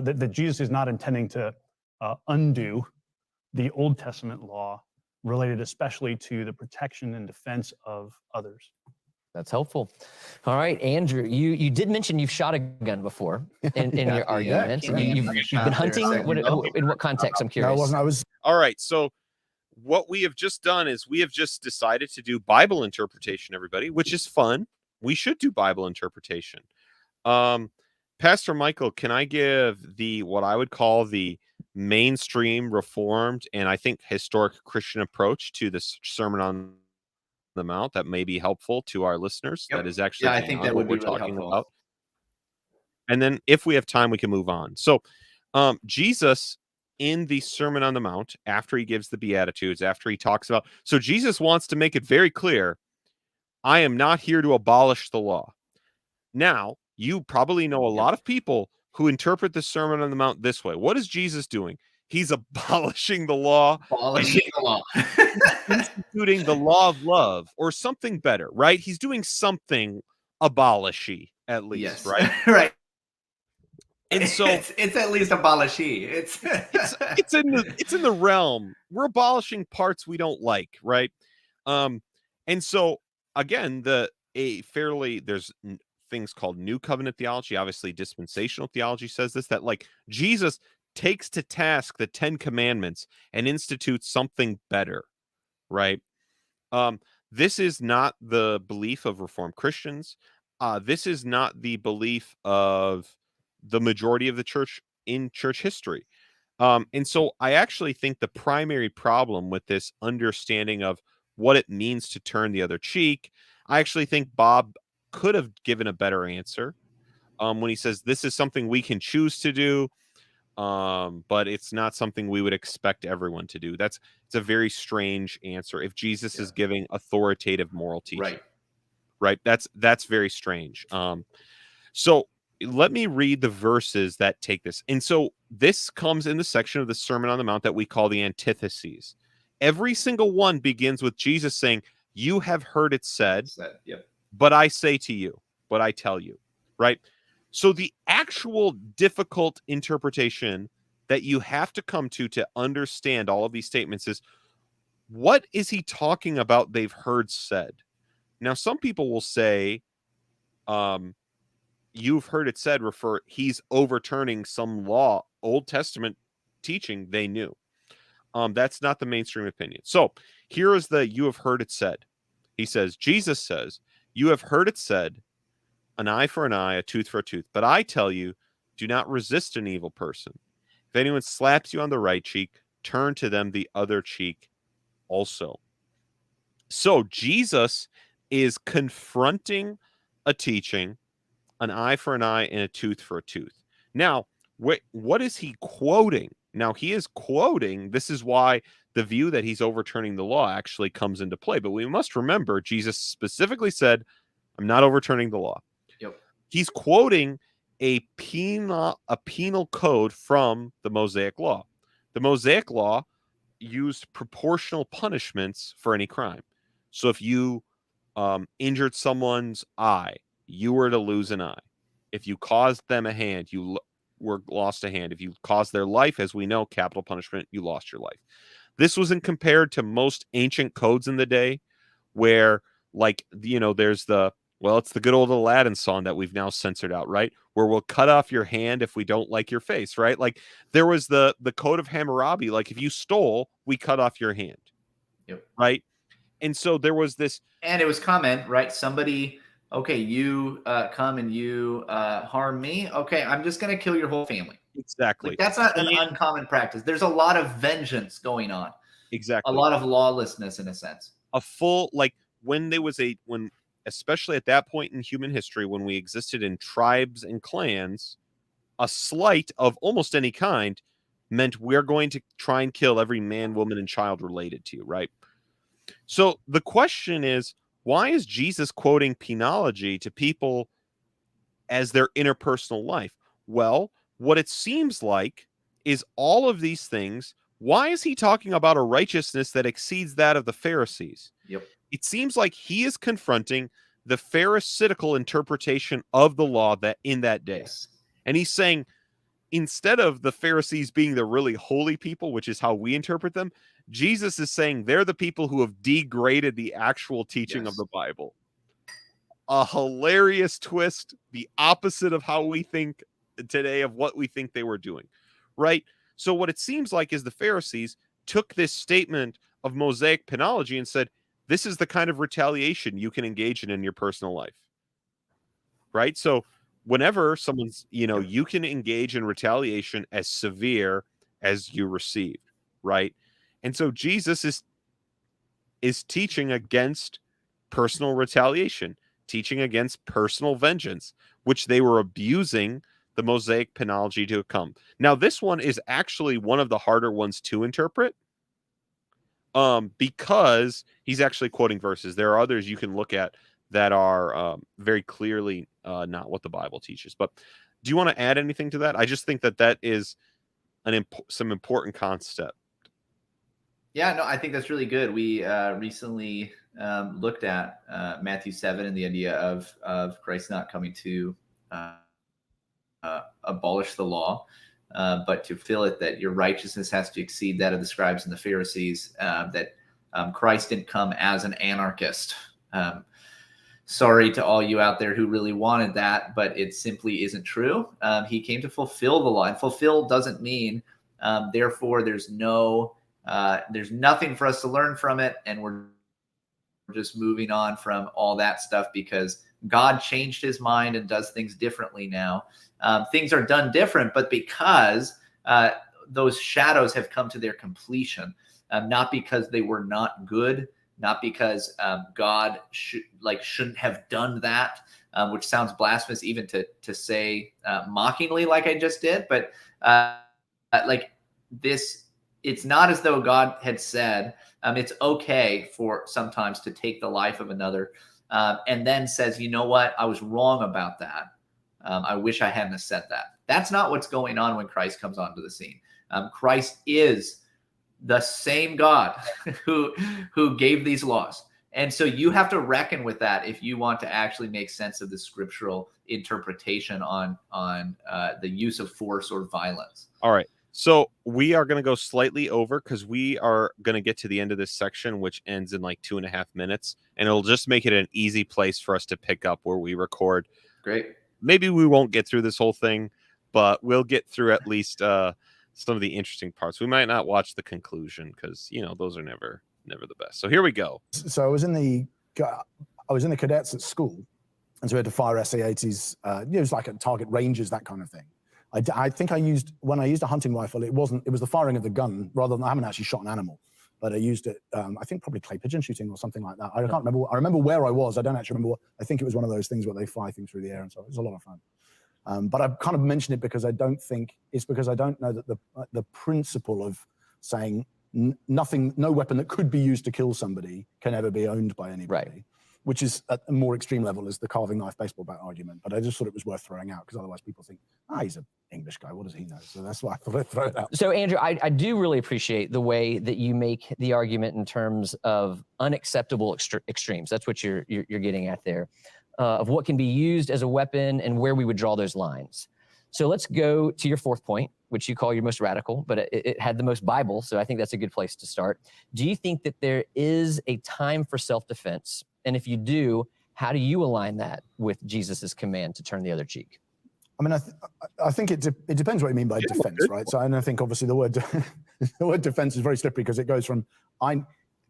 [SPEAKER 3] that Jesus is not intending to undo the Old Testament law related especially to the protection and defense of others.
[SPEAKER 5] That's helpful. All right, Andrew, you did mention you've shot a gun before in your argument. You've been hunting. In what context? I'm curious.
[SPEAKER 4] No, I wasn't. I was.
[SPEAKER 2] All right. So what we have just done is we have just decided to do Bible interpretation, everybody, which is fun. We should do Bible interpretation. Pastor Michael, can I give what I would call the mainstream Reformed and I think historic Christian approach to this Sermon on the Mount that may be helpful to our listeners?
[SPEAKER 1] Yep.
[SPEAKER 2] That is actually
[SPEAKER 1] I think that would be
[SPEAKER 2] we're
[SPEAKER 1] really
[SPEAKER 2] talking
[SPEAKER 1] helpful.
[SPEAKER 2] about. And then if we have time, we can move on. So Jesus in the Sermon on the Mount, after he gives the Beatitudes, after he talks about, so Jesus wants to make it very clear, I am not here to abolish the law. Now, you probably know a lot of people who interpret the Sermon on the Mount this way. What is Jesus doing? He's abolishing the law.
[SPEAKER 1] Abolishing the law.
[SPEAKER 2] Instituting the law of love or something better, right? He's doing something abolishy, at least,
[SPEAKER 1] Yes.
[SPEAKER 2] right?
[SPEAKER 1] Right.
[SPEAKER 2] And so
[SPEAKER 1] it's at least abolishy. It's
[SPEAKER 2] in the realm. We're abolishing parts we don't like, right? And so again, there's things called New Covenant theology. Obviously, dispensational theology says this, that like Jesus takes to task the 10 Commandments and institutes something better, right? This is not the belief of Reformed Christians. This is not the belief of the majority of the church in church history. And so I actually think the primary problem with this understanding of what it means to turn the other cheek, I actually think Bob could have given a better answer when he says this is something we can choose to do, but it's not something we would expect everyone to do. It's a very strange answer if Jesus is giving authoritative moral teaching. Right. That's very strange. So let me read the verses that take this. And so this comes in the section of the Sermon on the Mount that we call the antitheses. Every single one begins with Jesus saying, you have heard it said, but I say to you, but I tell you, right? So the actual difficult interpretation that you have to come to understand all of these statements is, what is he talking about they've heard said? Now, some people will say, you've heard it said, he's overturning some law, Old Testament teaching they knew. That's not the mainstream opinion. So here is you have heard it said. He says, Jesus says, you have heard it said, an eye for an eye, a tooth for a tooth. But I tell you, do not resist an evil person. If anyone slaps you on the right cheek, turn to them the other cheek also. So Jesus is confronting a teaching, an eye for an eye and a tooth for a tooth. Now, what is he quoting? Now, he is quoting, this is why the view that he's overturning the law actually comes into play. But we must remember, Jesus specifically said, I'm not overturning the law.
[SPEAKER 1] Yep.
[SPEAKER 2] He's quoting a penal code from the Mosaic Law. The Mosaic Law used proportional punishments for any crime. So if you injured someone's eye, you were to lose an eye. If you caused them a hand, you were lost a hand. If you caused their life, as we know, capital punishment, you lost your life. This wasn't compared to most ancient codes in the day where, like, there's it's the good old Aladdin song that we've now censored out, right? Where we'll cut off your hand if we don't like your face, right? Like, there was the code of Hammurabi. Like, if you stole, we cut off your hand.
[SPEAKER 1] Yep.
[SPEAKER 2] Right? And so there was this.
[SPEAKER 1] And it was common, right? Somebody, okay, you come and you harm me. Okay, I'm just going to kill your whole family.
[SPEAKER 2] Exactly.
[SPEAKER 1] Like, that's not an uncommon practice. There's a lot of vengeance going on.
[SPEAKER 2] Exactly.
[SPEAKER 1] A lot of lawlessness, in a sense.
[SPEAKER 2] A full, like, when especially at that point in human history, when we existed in tribes and clans, a slight of almost any kind meant we're going to try and kill every man, woman, and child related to you, right? So the question is, why is Jesus quoting penology to people as their interpersonal life? Well, what it seems like is all of these things. Why is he talking about a righteousness that exceeds that of the Pharisees?
[SPEAKER 1] Yep.
[SPEAKER 2] It seems like he is confronting the Pharisaical interpretation of the law that in that day.
[SPEAKER 1] Yes.
[SPEAKER 2] And he's saying, instead of the Pharisees being the really holy people, which is how we interpret them, Jesus is saying they're the people who have degraded the actual teaching of the Bible. A hilarious twist, the opposite of how we think today of what we think they were doing, right? So what it seems like is the Pharisees took this statement of Mosaic penology and said, this is the kind of retaliation you can engage in your personal life, right? So whenever someone's, you can engage in retaliation as severe as you received, right? And so Jesus is teaching against personal retaliation, teaching against personal vengeance, which they were abusing the Mosaic penology to come. Now, this one is actually one of the harder ones to interpret, because he's actually quoting verses. There are others you can look at that are very clearly not what the Bible teaches. But do you want to add anything to that? I just think that is some important concept.
[SPEAKER 1] Yeah, no, I think that's really good. We recently looked at Matthew 7 and the idea of Christ not coming to abolish the law, but to fill it, that your righteousness has to exceed that of the scribes and the Pharisees, that Christ didn't come as an anarchist. Sorry to all you out there who really wanted that, but it simply isn't true. He came to fulfill the law, and fulfill doesn't mean therefore there's nothing for us to learn from it, and we're just moving on from all that stuff because God changed his mind and does things differently now. Things are done different, but because those shadows have come to their completion, not because they were not good, not because God shouldn't have done that, which sounds blasphemous even to say mockingly like I just did, but it's not as though God had said it's okay for sometimes to take the life of another, and then says, you know what, I was wrong about that. I wish I hadn't said that. That's not what's going on when Christ comes onto the scene. Christ is the same God who gave these laws. And so you have to reckon with that if you want to actually make sense of the scriptural interpretation on the use of force or violence.
[SPEAKER 2] All right. So we are going to go slightly over because we are going to get to the end of this section, which ends in like 2.5 minutes. And it'll just make it an easy place for us to pick up where we record.
[SPEAKER 1] Great.
[SPEAKER 2] Maybe we won't get through this whole thing, but we'll get through at least some of the interesting parts. We might not watch the conclusion because, those are never the best. So here we go.
[SPEAKER 4] So I was in the cadets at school, and so we had to fire SA-80s. It was like at target ranges, that kind of thing. I think when I used a hunting rifle, it was the firing of the gun rather than, I haven't actually shot an animal, but I used it, I think probably clay pigeon shooting or something like that. I can't remember. I remember where I was. I don't actually remember I think it was one of those things where they fly things through the air, and so it was a lot of fun. But I've kind of mentioned it because I don't know that the principle of saying no weapon that could be used to kill somebody can ever be owned by anybody. Right. Which is at a more extreme level is the carving knife baseball bat argument. But I just thought it was worth throwing out because otherwise people think, he's an English guy. What does he know? So that's why I thought I'd throw it out.
[SPEAKER 5] So Andrew, I do really appreciate the way that you make the argument in terms of unacceptable extremes. That's what you're getting at there. of what can be used as a weapon and where we would draw those lines. So let's go to your fourth point, which you call your most radical, but it had the most Bible, so I think that's a good place to start. Do you think that there is a time for self-defense? And if you do, how do you align that with Jesus's command to turn the other cheek?
[SPEAKER 4] I mean, I think it depends what you mean by defense, right? So, and I think obviously the word the word defense is very slippery because it goes from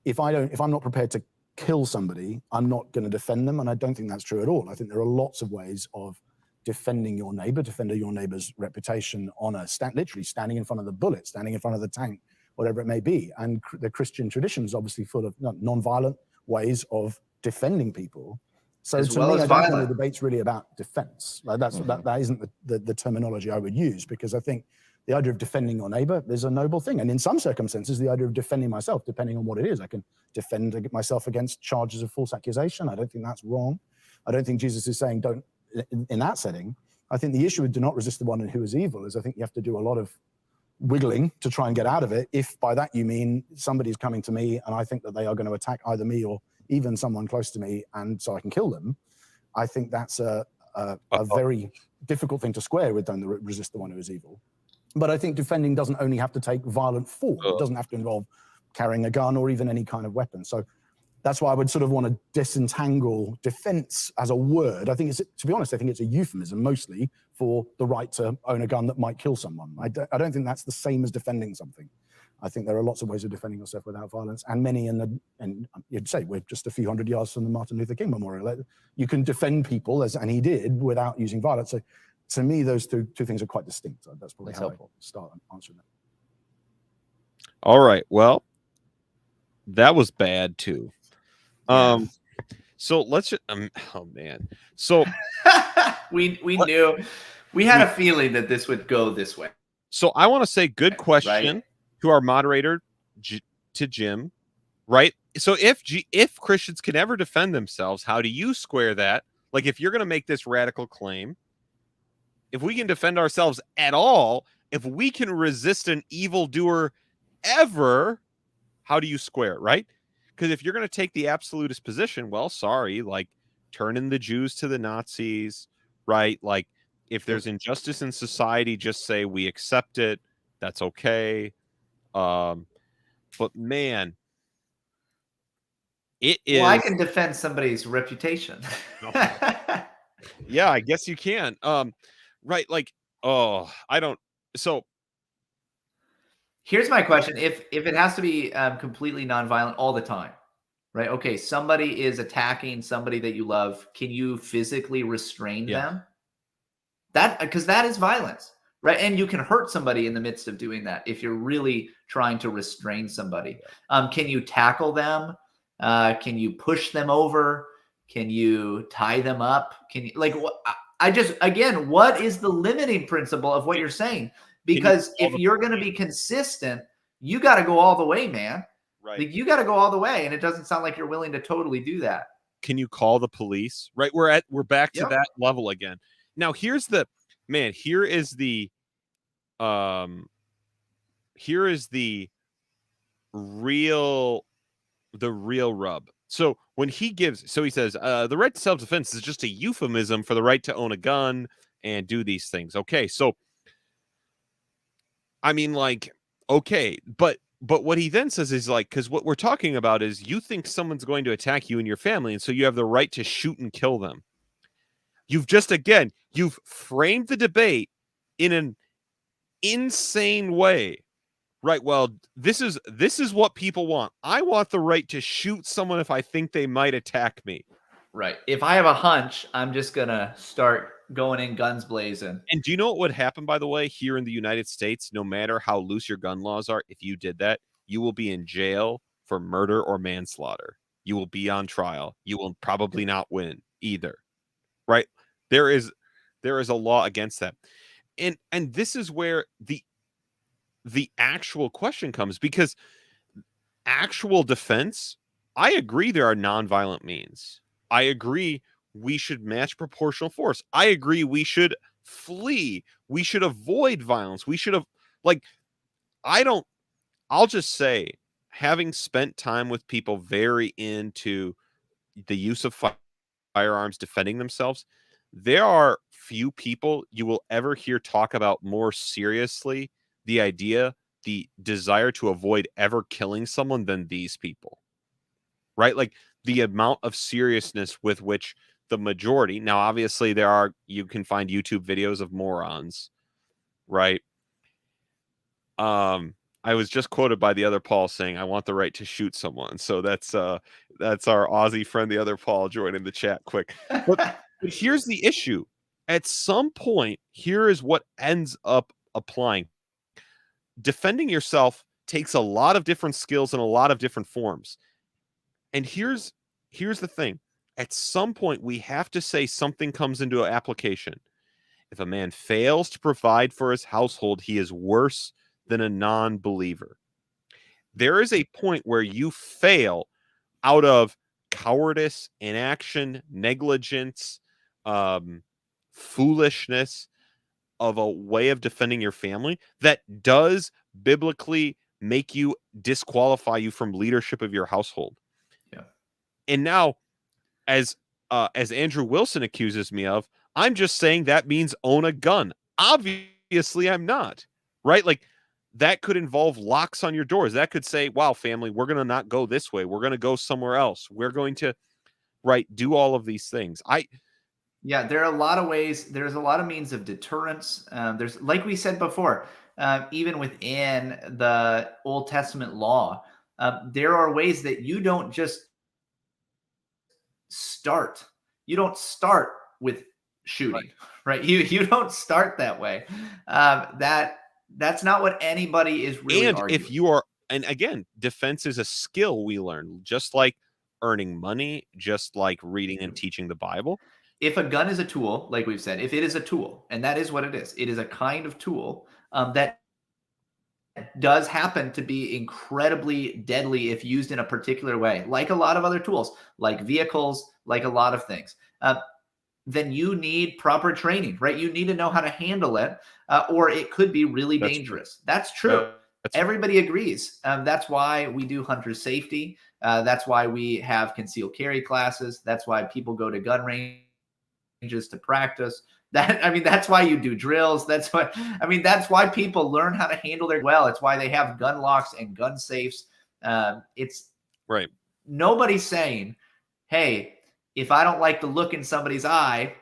[SPEAKER 4] if I'm not prepared to kill somebody, I'm not going to defend them, and I don't think that's true at all. I think there are lots of ways of defending your neighbor, defending your neighbor's reputation on literally standing in front of the bullet, standing in front of the tank, whatever it may be. And the Christian tradition is obviously full of non-violent ways of defending people. So
[SPEAKER 1] as
[SPEAKER 4] to
[SPEAKER 1] well
[SPEAKER 4] me,
[SPEAKER 1] as
[SPEAKER 4] I don't think
[SPEAKER 1] violent.
[SPEAKER 4] the debate's really about defense. Like that isn't the terminology I would use, because I think the idea of defending your neighbor is a noble thing. And in some circumstances, the idea of defending myself, depending on what it is, I can defend myself against charges of false accusation. I don't think that's wrong. I don't think Jesus is saying don't in that setting. I think the issue with do not resist the one who is evil is I think you have to do a lot of wiggling to try and get out of it. If by that you mean somebody's coming to me and I think that they are going to attack either me or even someone close to me, and so I can kill them, I think that's a very difficult thing to square with don't resist the one who is evil. But I think defending doesn't only have to take violent form. It doesn't have to involve carrying a gun or even any kind of weapon. So that's why I would sort of want to disentangle defense as a word. I think it's, to be honest, I think it's a euphemism mostly for the right to own a gun that might kill someone. I don't think that's the same as defending something. I think there are lots of ways of defending yourself without violence, and many and you'd say we're just a few hundred yards from the Martin Luther King Memorial. You can defend people, and he did, without using violence. So to me, those two things are quite distinct. So that's probably how I start answering that.
[SPEAKER 2] All right. Well, that was bad too. So let's just, oh man. So
[SPEAKER 1] we knew, we had a feeling that this would go this way.
[SPEAKER 2] So I want to say good question
[SPEAKER 1] right?
[SPEAKER 2] to our moderator, to Jim, right? So if Christians can ever defend themselves, how do you square that? Like if you're going to make this radical claim, if we can defend ourselves at all, if we can resist an evildoer ever, how do you square it, right? Because if you're going to take the absolutist position, well, sorry, like turning the Jews to the Nazis, right? Like if there's injustice in society, just say we accept it. That's okay. But man, it is.
[SPEAKER 1] Well, I can defend somebody's reputation.
[SPEAKER 2] Yeah, I guess you can. Right. Like, oh, I don't. So
[SPEAKER 1] here's my question. If it has to be completely nonviolent all the time, right? Okay, somebody is attacking somebody that you love. Can you physically restrain them? Because that is violence, right? And you can hurt somebody in the midst of doing that if you're really trying to restrain somebody. Can you tackle them? Can you push them over? Can you tie them up? Can you again, what is the limiting principle of what you're saying? Because if you're going to be consistent, you got to go all the way, man.
[SPEAKER 2] Right.
[SPEAKER 1] Like, you got to go all the way, and it doesn't sound like you're willing to totally do that.
[SPEAKER 2] Can you call the police? Right. We're back to that level again. Now here is the real rub. So when he says the right to self-defense is just a euphemism for the right to own a gun and do these things. Okay, so I mean, like, okay, but what he then says is like, because what we're talking about is you think someone's going to attack you and your family, and so you have the right to shoot and kill them. You've framed the debate in an insane way. Right. Well, this is what people want. I want the right to shoot someone if I think they might attack me.
[SPEAKER 1] Right. If I have a hunch, I'm just going to start going in guns blazing.
[SPEAKER 2] And do you know what would happen, by the way, here in the United States, no matter how loose your gun laws are, if you did that, you will be in jail for murder or manslaughter. You will be on trial. You will probably not win either. Right. There is a law against that. And this is where the actual question comes, because actual defense, I agree there are nonviolent means. I agree we should match proportional force. I agree we should flee. We should avoid violence. We should have, like, I'll just say, having spent time with people very into the use of firearms defending themselves, there are few people you will ever hear talk about more seriously the desire to avoid ever killing someone than these people, right? Like the amount of seriousness with which the majority, now obviously you can find YouTube videos of morons, right? I was just quoted by the other Paul saying, "I want the right to shoot someone." So that's our Aussie friend, the other Paul, joining the chat quick. But here's the issue. At some point, here is what ends up applying. Defending yourself takes a lot of different skills and a lot of different forms. And here's the thing. At some point, we have to say something comes into application. If a man fails to provide for his household, he is worse than a non-believer. There is a point where you fail out of cowardice, inaction, negligence, foolishness of a way of defending your family that does biblically make you disqualify you from leadership of your household.
[SPEAKER 1] Yeah.
[SPEAKER 2] And now, as Andrew Wilson accuses me of, I'm just saying that means own a gun. Obviously, I'm not. Right? Like, that could involve locks on your doors. That could say, wow, family, we're going to not go this way. We're going to go somewhere else. We're going to, do all of these things.
[SPEAKER 1] Yeah, there are a lot of ways. There's a lot of means of deterrence. There's, like we said before, even within the Old Testament law, there are ways that you don't just start. You don't start with shooting, right? You don't start that way. That's not what anybody is really arguing.
[SPEAKER 2] If you are, and again, defense is a skill we learn, just like earning money, just like reading and teaching the Bible.
[SPEAKER 1] If a gun is a tool, like we've said, if it is a tool, and that is what it is a kind of tool that does happen to be incredibly deadly if used in a particular way, like a lot of other tools, like vehicles, like a lot of things, then you need proper training, right? You need to know how to handle it, or it could be really dangerous. That's true. Everybody agrees. That's why we do hunter safety. That's why we have concealed carry classes. That's why people go to gun ranges to practice. That's why you do drills. That's why people learn how to handle their well. It's why they have gun locks and gun safes. It's
[SPEAKER 2] right.
[SPEAKER 1] Nobody's saying, hey, if I don't like the look in somebody's eye,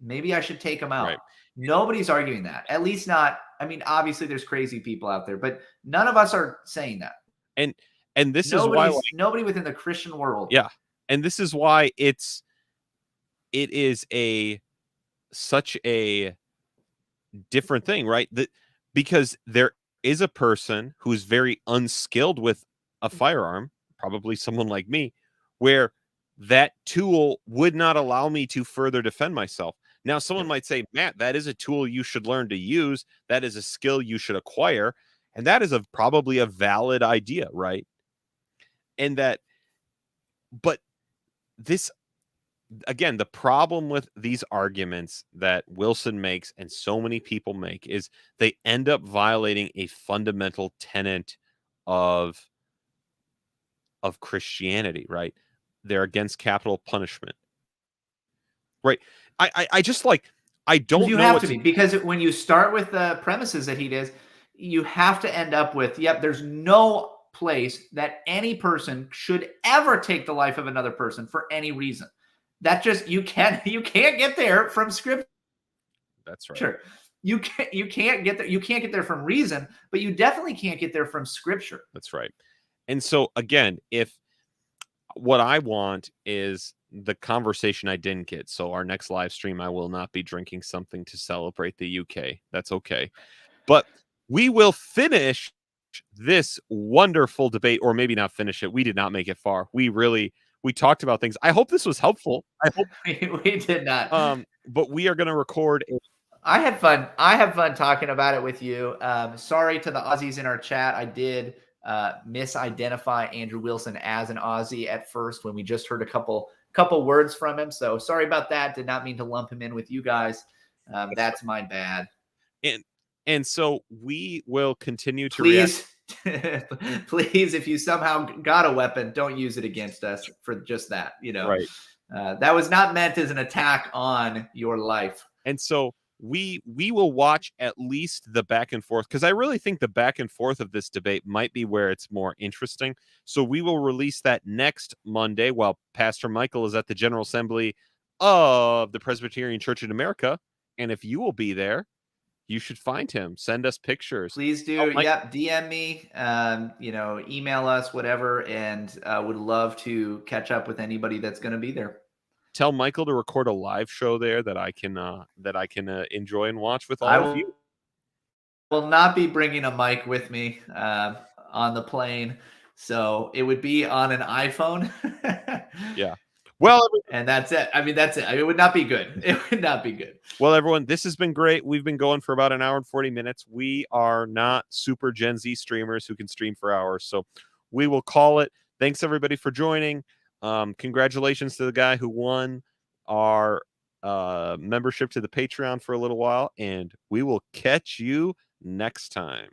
[SPEAKER 1] maybe I should take them out. Right. Nobody's arguing that. At least not. Obviously there's crazy people out there, but none of us are saying that.
[SPEAKER 2] And this is why
[SPEAKER 1] nobody within the Christian world.
[SPEAKER 2] Yeah. And this is why it is such a different thing, right? Because there is a person who's very unskilled with a firearm, probably someone like me, where that tool would not allow me to further defend myself. Now, someone might say, Matt, that is a tool you should learn to use. That is a skill you should acquire. And that is probably a valid idea, right? But this, again, the problem with these arguments that Wilson makes and so many people make is they end up violating a fundamental tenet of Christianity, right? They're against capital punishment, right? I just I don't
[SPEAKER 1] you
[SPEAKER 2] know.
[SPEAKER 1] You have to be, because when you start with the premises that he does, you have to end up with, there's no place that any person should ever take the life of another person for any reason. That just, you can't get there from scripture.
[SPEAKER 2] That's right.
[SPEAKER 1] Sure. You can't get there. You can't get there from reason, but you definitely can't get there from scripture.
[SPEAKER 2] That's right. And so again, if what I want is the conversation I didn't get. So our next live stream, I will not be drinking something to celebrate the UK. That's okay. But we will finish this wonderful debate, or maybe not finish it. We did not make it far. We talked about things. I hope this was helpful. I hope
[SPEAKER 1] we did not.
[SPEAKER 2] But we are going to record.
[SPEAKER 1] I had fun. I have fun talking about it with you. Sorry to the Aussies in our chat. I did misidentify Andrew Wilson as an Aussie at first when we just heard a couple words from him. So sorry about that. Did not mean to lump him in with you guys. That's my bad.
[SPEAKER 2] And so we will continue to
[SPEAKER 1] please, if you somehow got a weapon, don't use it against us for just that,
[SPEAKER 2] Right.
[SPEAKER 1] That was not meant as an attack on your life.
[SPEAKER 2] And so we will watch at least the back and forth, because I really think the back and forth of this debate might be where it's more interesting. So we will release that next Monday while Pastor Michael is at the General Assembly of the Presbyterian Church in America. And if you will be there, you should find him. Send us pictures.
[SPEAKER 1] Please do. Yep. DM me, email us, whatever. And would love to catch up with anybody that's going to be there.
[SPEAKER 2] Tell Michael to record a live show there that I can enjoy and watch with all of you.
[SPEAKER 1] I will not be bringing a mic with me on the plane, so it would be on an iPhone.
[SPEAKER 2] Yeah. Well,
[SPEAKER 1] and that's it. I mean, that's it. It would not be good. It would not be good.
[SPEAKER 2] Well, everyone, this has been great. We've been going for about an hour and 40 minutes. We are not super Gen Z streamers who can stream for hours, so we will call it. Thanks, everybody, for joining. Congratulations to the guy who won our membership to the Patreon for a little while, and we will catch you next time.